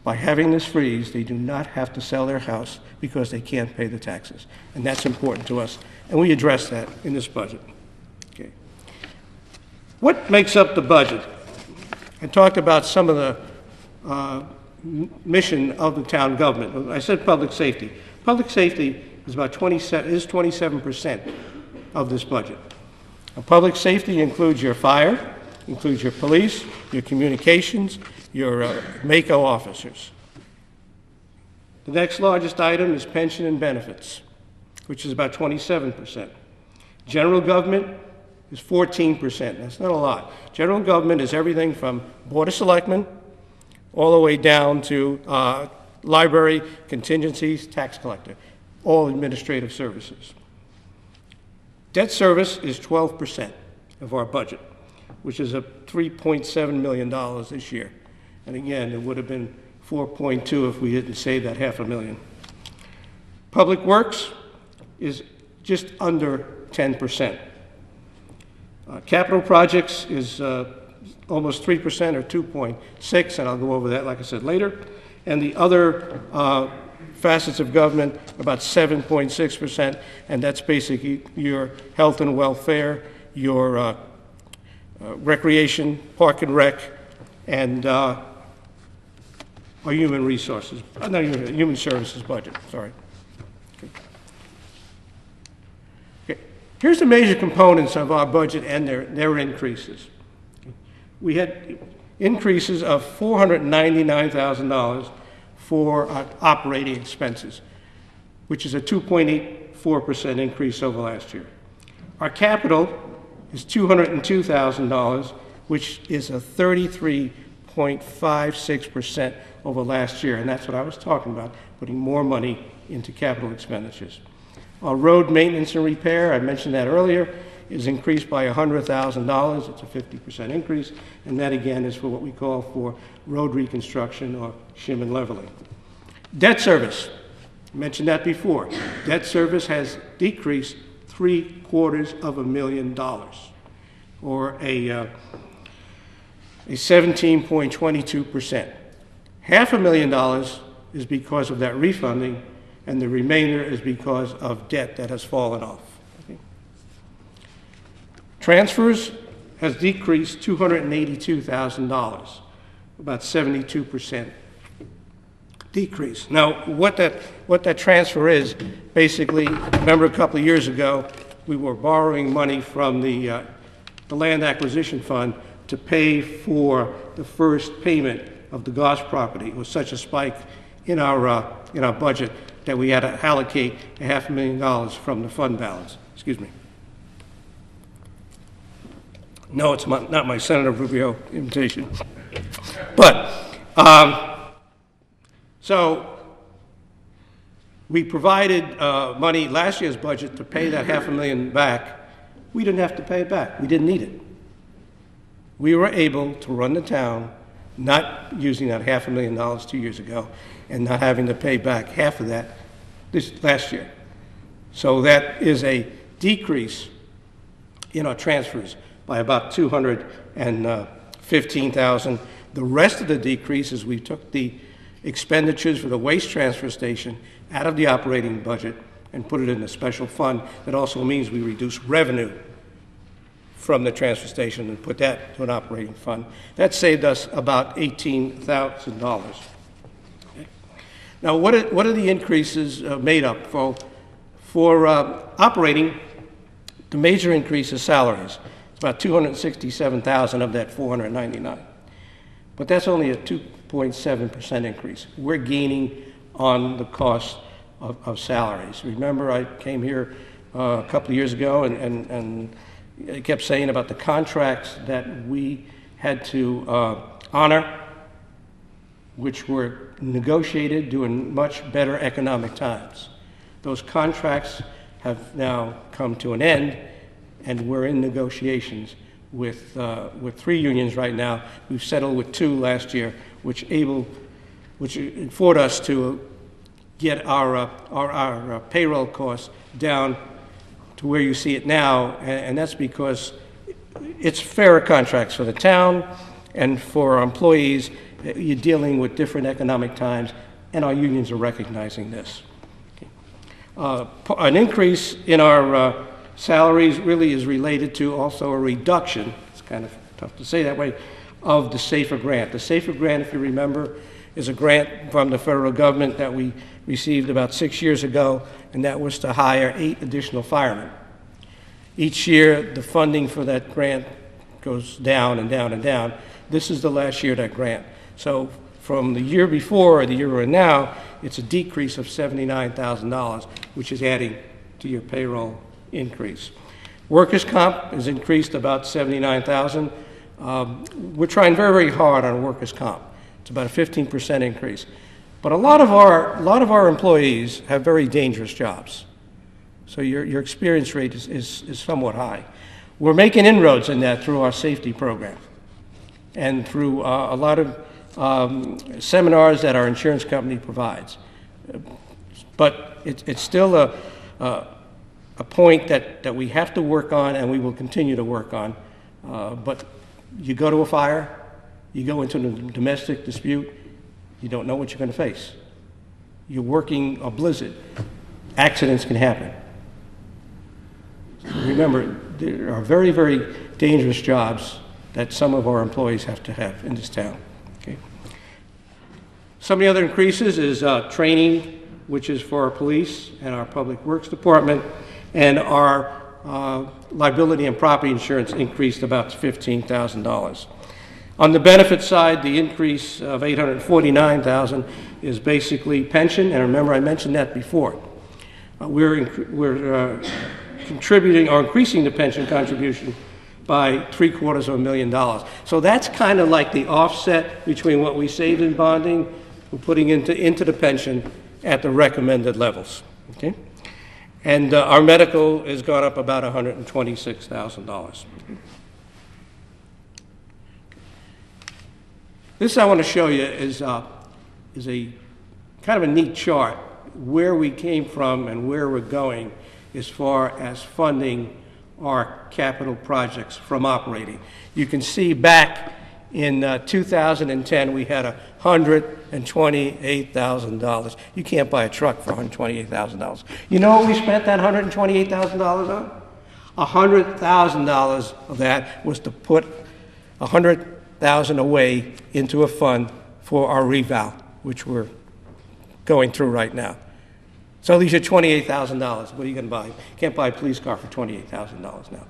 By having this freeze, they do not have to sell their house because they can't pay the taxes. And that's important to us, and we address that in this budget. Okay. What makes up the budget? I talked about some of the mission of the town government. I said public safety. Public safety is about 27% of this budget. Now, public safety includes your fire, includes your police, your communications, your MACO officers. The next largest item is pension and benefits, which is about 27%. General government is 14%. That's not a lot. General government is everything from Board of Selectmen all the way down to library, contingencies, tax collector, all administrative services. Debt service is 12% of our budget, which is $3.7 million this year. And again, it would have been 4.2 if we didn't save that $500,000. Public works is just under 10%. Capital projects is almost 3% or 2.6, and I'll go over that, like I said, later. And the other facets of government, about 7.6%, and that's basically your health and welfare, your recreation, park and rec, and our human resources, not human services budget, sorry. Okay. Here's the major components of our budget and their increases. We had increases of $499,000 for operating expenses, which is a 2.84% increase over last year. Our capital is $202,000, which is a 33.56% over last year, and that's what I was talking about, putting more money into capital expenditures. Our road maintenance and repair, I mentioned that earlier, is increased by $100,000. It's a 50% increase, and that again is for what we call for road reconstruction or shim and leveling. Debt service, I mentioned that before. Debt service has decreased $750,000, or a 17.22%. $500,000 is because of that refunding, and the remainder is because of debt that has fallen off. Okay. Transfers has decreased $282,000, about 72% decrease. Now, what that transfer is, basically, remember a couple of years ago, we were borrowing money from the Land Acquisition Fund to pay for the first payment of the Goss property. It was such a spike in our budget that we had to allocate $500,000 from the fund balance. Excuse me. No, it's not my Senator Rubio invitation. But, so we provided money last year's budget to pay that $500,000 back. We didn't have to pay it back. We didn't need it. We were able to run the town, not using that $500,000 2 years ago, and not having to pay back half of that this last year. So that is a decrease in our transfers by about $215,000. The rest of the decrease is we took the expenditures for the waste transfer station out of the operating budget and put it in a special fund. That also means we reduce revenue from the transfer station and put that to an operating fund. That saved us about $18,000. Okay. Now, what are the increases made up for? For operating, the major increase is salaries. It's about $267,000 of that $499,000. But that's only a 2.7% increase. We're gaining on the cost of salaries. Remember, I came here a couple of years ago and I kept saying about the contracts that we had to honor, which were negotiated during much better economic times. Those contracts have now come to an end, and we're in negotiations with 3 unions right now. We've settled with 2 last year, which afford us to get our payroll costs down to where you see it now, and that's because it's fairer contracts for the town and for our employees. You're dealing with different economic times, and our unions are recognizing this. An increase in our salaries really is related to also a reduction, it's kind of tough to say that way, of the SAFER grant. The SAFER grant, if you remember, is a grant from the federal government that we received about 6 years ago, and that was to hire 8 additional firemen. Each year, the funding for that grant goes down and down and down. This is the last year of that grant. So from the year before or the year we're in now, it's a decrease of $79,000, which is adding to your payroll increase. Workers' comp has increased about $79,000. We're trying very, very hard on workers' comp. It's about a 15% increase. But a lot of our employees have very dangerous jobs. So your experience rate is somewhat high. We're making inroads in that through our safety program and through a lot of seminars that our insurance company provides. But it's still a point that we have to work on, and we will continue to work on. But you go to a fire, you go into a domestic dispute, you don't know what you're going to face. You're working a blizzard. Accidents can happen. Remember, there are very, very dangerous jobs that some of our employees have to have in this town. Okay. Some of the other increases is training, which is for our police and our public works department, and our liability and property insurance increased about $15,000. On the benefit side, the increase of $849,000 is basically pension, and remember I mentioned that before. We're contributing or increasing the pension contribution by $750,000. So that's kind of like the offset between what we saved in bonding, we're putting into the pension at the recommended levels. Okay? And our medical has gone up about $126,000. This I want to show you is a kind of a neat chart where we came from and where we're going as far as funding our capital projects from operating. You can see back in 2010 we had $128,000. You can't buy a truck for $128,000. You know what we spent that $128,000 on? $100,000 of that was to put $100,000 away into a fund for our reval, which we're going through right now. So these are $28,000. What are you going to buy? You can't buy a police car for $28,000 now.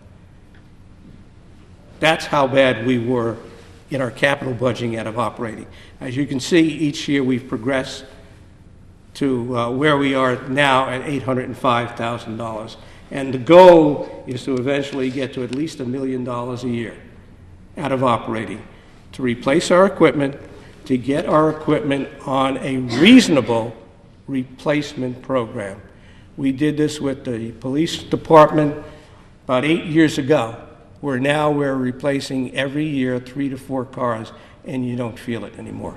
That's how bad we were in our capital budgeting out of operating. As you can see, each year we've progressed to where we are now at $805,000. And the goal is to eventually get to at least $1 million a year out of operating, to replace our equipment, to get our equipment on a reasonable replacement program. We did this with the police department about 8 years ago, where now we're replacing every year 3 to 4 cars, and you don't feel it anymore.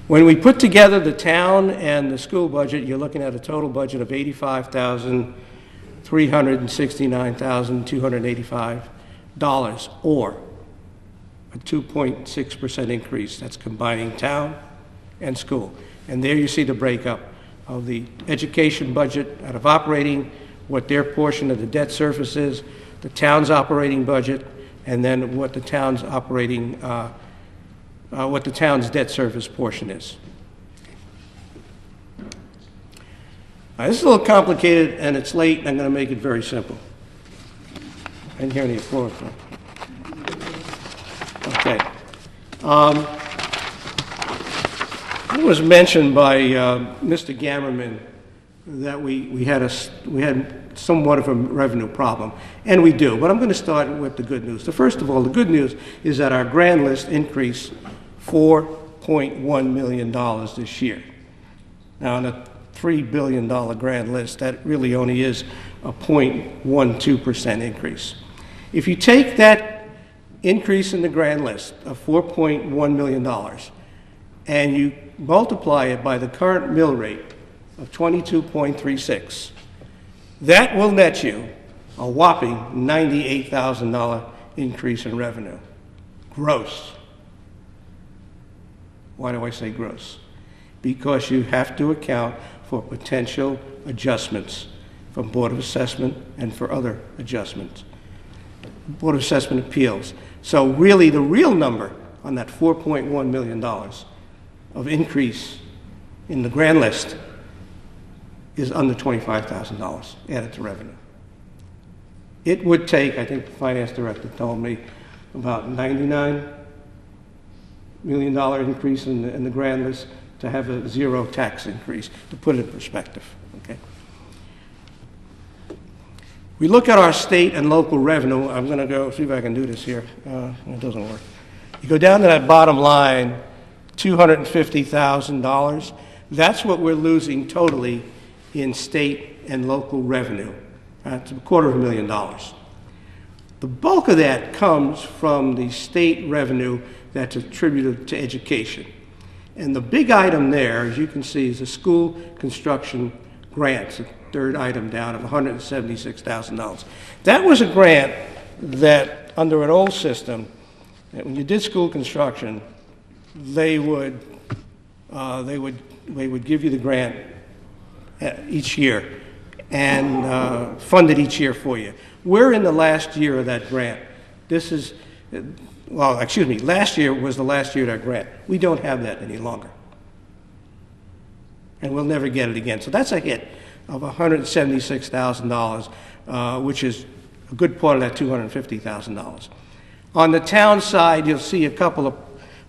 When we put together the town and the school budget, you're looking at a total budget of $85,369,285, or a 2.6% increase. That's combining town and school. And there you see the breakup of the education budget out of operating, what their portion of the debt service is, the town's operating budget, and then what the town's operating, what the town's debt service portion is. Now, this is a little complicated and it's late, and I'm going to make it very simple. I didn't hear any applause. Okay. It was mentioned by Mr. Gammerman that we had somewhat of a revenue problem, and we do. But I'm going to start with the good news. First of all, the good news is that our grand list increased $4.1 million this year. Now, on a $3 billion grand list, that really only is a 0.12% increase. If you take that increase in the grand list of $4.1 million and you multiply it by the current mill rate of 22.36, that will net you a whopping $98,000 increase in revenue. Gross. Why do I say gross? Because you have to account for potential adjustments from Board of Assessment and for other adjustments. Board of Assessment appeals. So really the real number on that $4.1 million of increase in the grand list is under $25,000 added to revenue. It would take, I think the finance director told me, about $99 million increase in the grand list to have a zero tax increase, to put it in perspective, okay? We look at our state and local revenue. I'm going to go see if I can do this here. It doesn't work. You go down to that bottom line, $250,000. That's what we're losing totally in state and local revenue. It's $250,000. The bulk of that comes from the state revenue that's attributed to education. And the big item there, as you can see, is the school construction grants, the third item down of $176,000. That was a grant that, under an old system, that when you did school construction, they would give you the grant each year and fund it each year for you. We're in the last year of that grant. Last year was the last year of that grant. We don't have that any longer. And we'll never get it again. So that's a hit of $176,000, which is a good part of that $250,000. On the town side, you'll see a couple of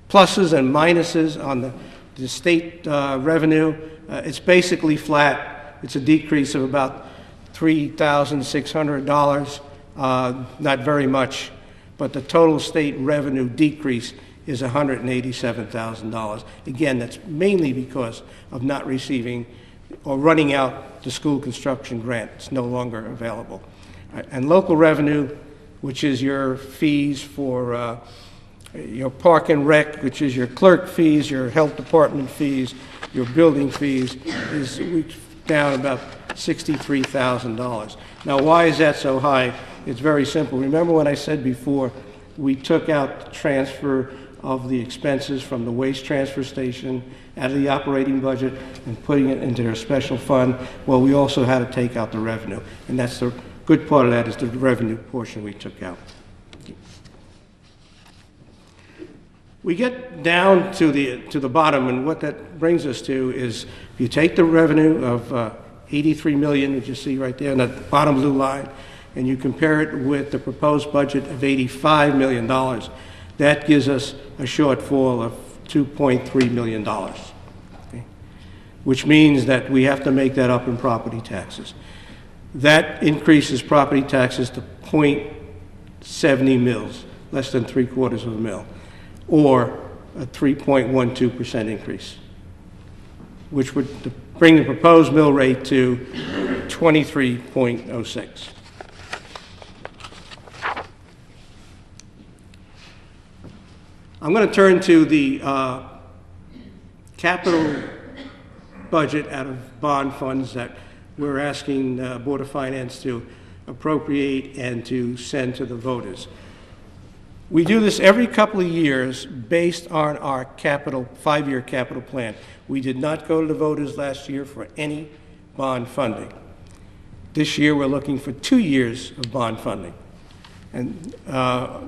pluses and minuses on the state revenue. It's basically flat. It's a decrease of about $3,600, not very much. But the total state revenue decrease is $187,000. Again, that's mainly because of not receiving or running out the school construction grant. It's no longer available. And local revenue, which is your fees for your park and rec, which is your clerk fees, your health department fees, your building fees, is down about $63,000. Now, why is that so high? It's very simple. Remember when I said before, we took out the transfer of the expenses from the waste transfer station out of the operating budget and putting it into their special fund? Well, we also had to take out the revenue, and that's the good part of that is the revenue portion we took out. We get down to the bottom, and what that brings us to is if you take the revenue of $83 million, which you see right there in the bottom blue line, and you compare it with the proposed budget of $85 million, that gives us a shortfall of $2.3 million, okay? Which means that we have to make that up in property taxes. That increases property taxes to 0.70 mils, less than 3/4 of a mil, or a 3.12% increase, which would bring the proposed mill rate to 23.06. I'm going to turn to the capital budget out of bond funds that we're asking Board of Finance to appropriate and to send to the voters. We do this every couple of years based on our five-year capital plan. We did not go to the voters last year for any bond funding. This year we're looking for 2 years of bond funding, and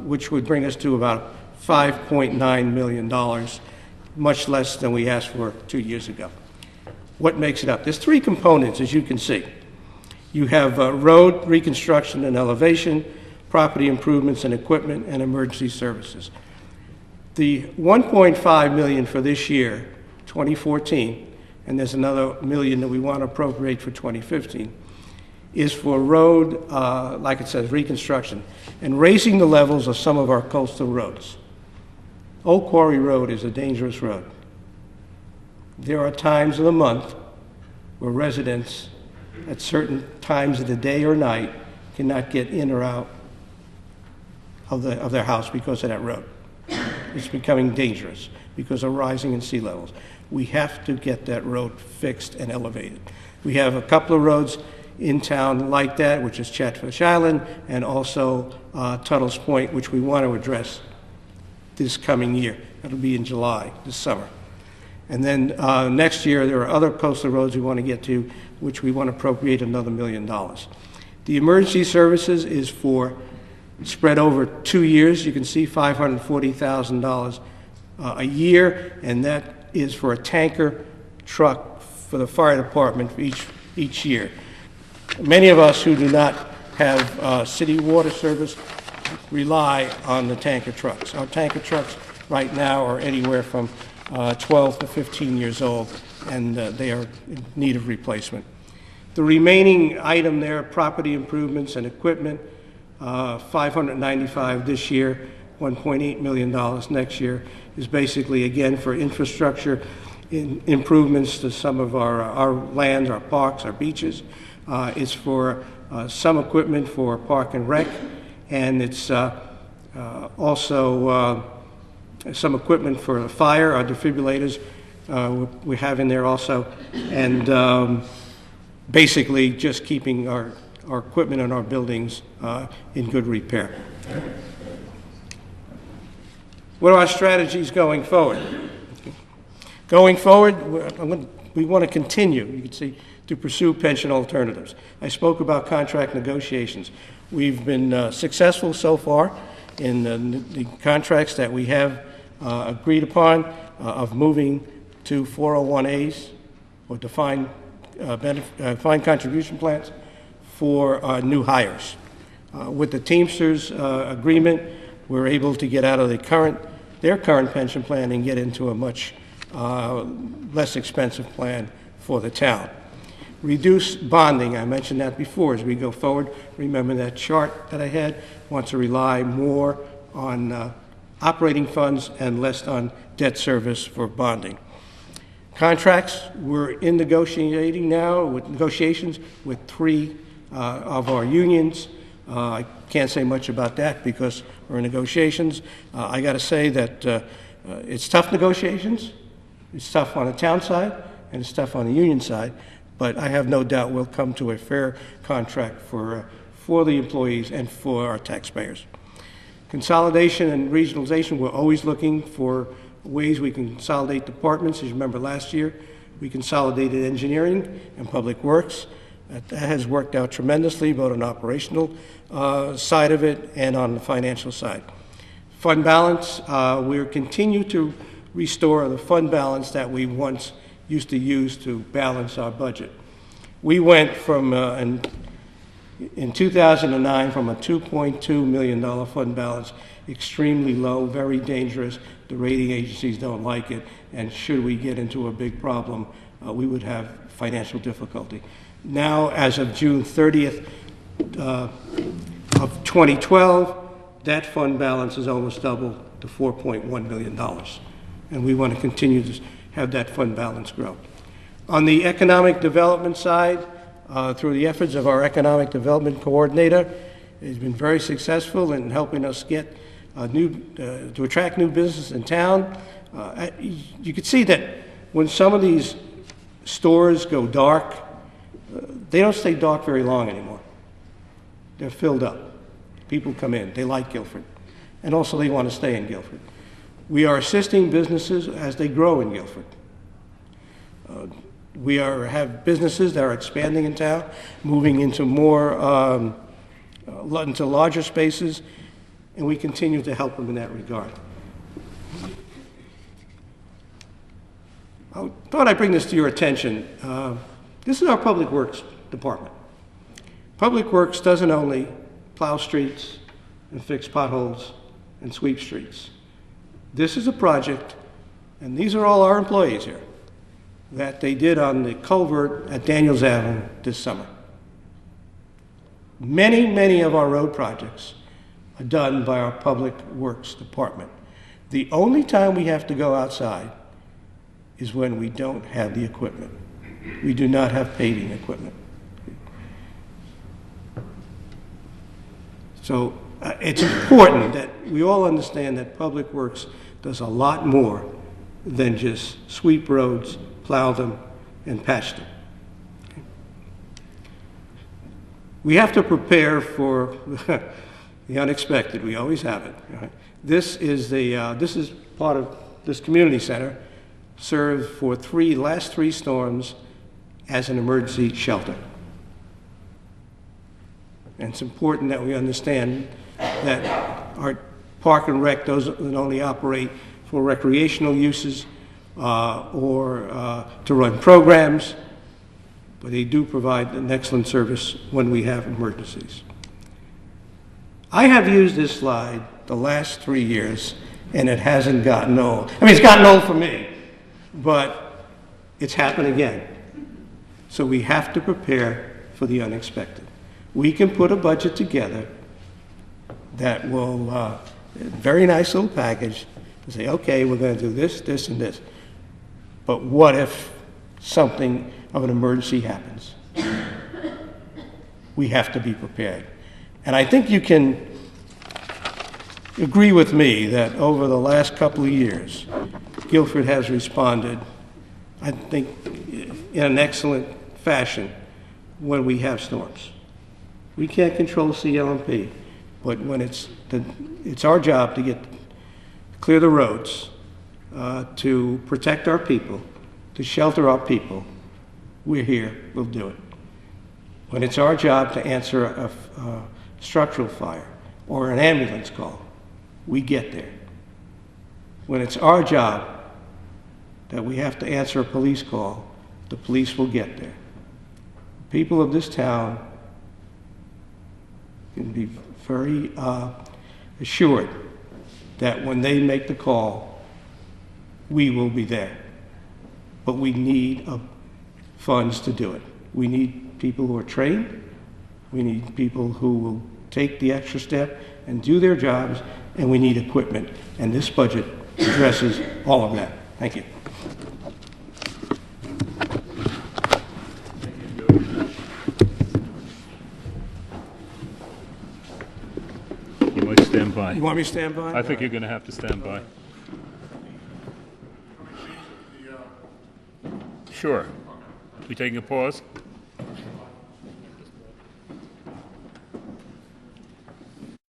which would bring us to about $5.9 million, much less than we asked for 2 years ago. What makes it up? There's three components, as you can see. You have road reconstruction and elevation, property improvements and equipment, and emergency services. The $1.5 million for this year 2014, and there's another $1 million that we want to appropriate for 2015, is for road, like it says, reconstruction, and raising the levels of some of our coastal roads. Old Quarry Road is a dangerous road. There are times of the month where residents at certain times of the day or night cannot get in or out of their house because of that road. It's becoming dangerous because of rising in sea levels. We have to get that road fixed and elevated. We have a couple of roads in town like that, which is Chatfish Island, and also Tuttle's Point, which we want to address this coming year. That'll be in July, this summer. And then next year, there are other coastal roads we want to get to, which we want to appropriate another $1 million. The emergency services is spread over 2 years. You can see $540,000 a year, and that is for a tanker truck for the fire department for each year. Many of us who do not have city water service rely on the tanker trucks. Our tanker trucks right now are anywhere from 12 to 15 years old, and they are in need of replacement. The remaining item there, property improvements and equipment, $595 this year, $1.8 million next year, is basically, again, for infrastructure improvements to some of our lands, our parks, our beaches. It's for some equipment for Park and Rec, and it's also some equipment for the fire, our defibrillators we have in there also, and basically just keeping our equipment and our buildings in good repair. What are our strategies going forward? Going forward, we want to continue, you can see, to pursue pension alternatives. I spoke about contract negotiations. We've been successful so far in the contracts that we have agreed upon of moving to 401As, or defined contribution plans, for new hires. With the Teamsters agreement, we're able to get out of their current pension plan and get into a much less expensive plan for the town. Reduce bonding, I mentioned that before as we go forward. Remember that chart that I had? Want to rely more on operating funds and less on debt service for bonding. Contracts, we're in negotiations with 3 of our unions. I can't say much about that because we're in negotiations. I got to say that it's tough negotiations. It's tough on the town side and it's tough on the union side, but I have no doubt we'll come to a fair contract for the employees and for our taxpayers. Consolidation and regionalization, we're always looking for ways we can consolidate departments. As you remember last year, we consolidated engineering and public works. That has worked out tremendously, both on the operational side of it and on the financial side. Fund balance, we continue to restore the fund balance that we once used to use to balance our budget. We went from, in 2009, from a $2.2 million fund balance, extremely low, very dangerous. The rating agencies don't like it, and should we get into a big problem, we would have financial difficulty. Now, as of June 30th of 2012, that fund balance is almost doubled to $4.1 million. And we want to continue to have that fund balance grow. On the economic development side, through the efforts of our economic development coordinator, has been very successful in helping us get to attract new business in town. You can see that when some of these stores go dark, they don't stay dark very long anymore. They're filled up. People come in, they like Guilford, and also they want to stay in Guilford. We are assisting businesses as they grow in Guilford. We have businesses that are expanding in town, moving into into larger spaces, and we continue to help them in that regard. I thought I'd bring this to your attention. This is our Public Works Department. Public Works doesn't only plow streets and fix potholes and sweep streets. This is a project, and these are all our employees here. that they did on the culvert at Daniels Avenue this summer. Many, many of our road projects are done by our Public Works Department. The only time we have to go outside is when we don't have the equipment. We do not have paving equipment. So it's important that we all understand that Public Works does a lot more than just sweep roads, plow them, and patch them. We have to prepare for the unexpected. We always have it. Right? This is part of this community center, served for last three storms as an emergency shelter. And it's important that we understand that our park and rec doesn't only operate for recreational uses or to run programs, but they do provide an excellent service when we have emergencies. I have used this slide the last 3 years, and it hasn't gotten old. I mean, it's gotten old for me, but it's happened again. So we have to prepare for the unexpected. We can put a budget together that will, very nice little package, and say, okay, we're going to do this, this, and this. But what if something of an emergency happens? We have to be prepared. And I think you can agree with me that over the last couple of years, Guilford has responded, I think, in an excellent fashion when we have storms. We can't control CLMP, but when it's our job to clear the roads, to protect our people, to shelter our people, we're here, we'll do it. When it's our job to answer a structural fire or an ambulance call, we get there. When it's our job that we have to answer a police call, the police will get there. People of this town can be very assured that when they make the call, we will be there. But we need funds to do it. We need people who are trained. We need people who will take the extra step and do their jobs, and we need equipment. And this budget addresses all of that. Thank you. You might stand by. You want me to stand by? I think you're going to have to stand by. Sure. We taking a pause?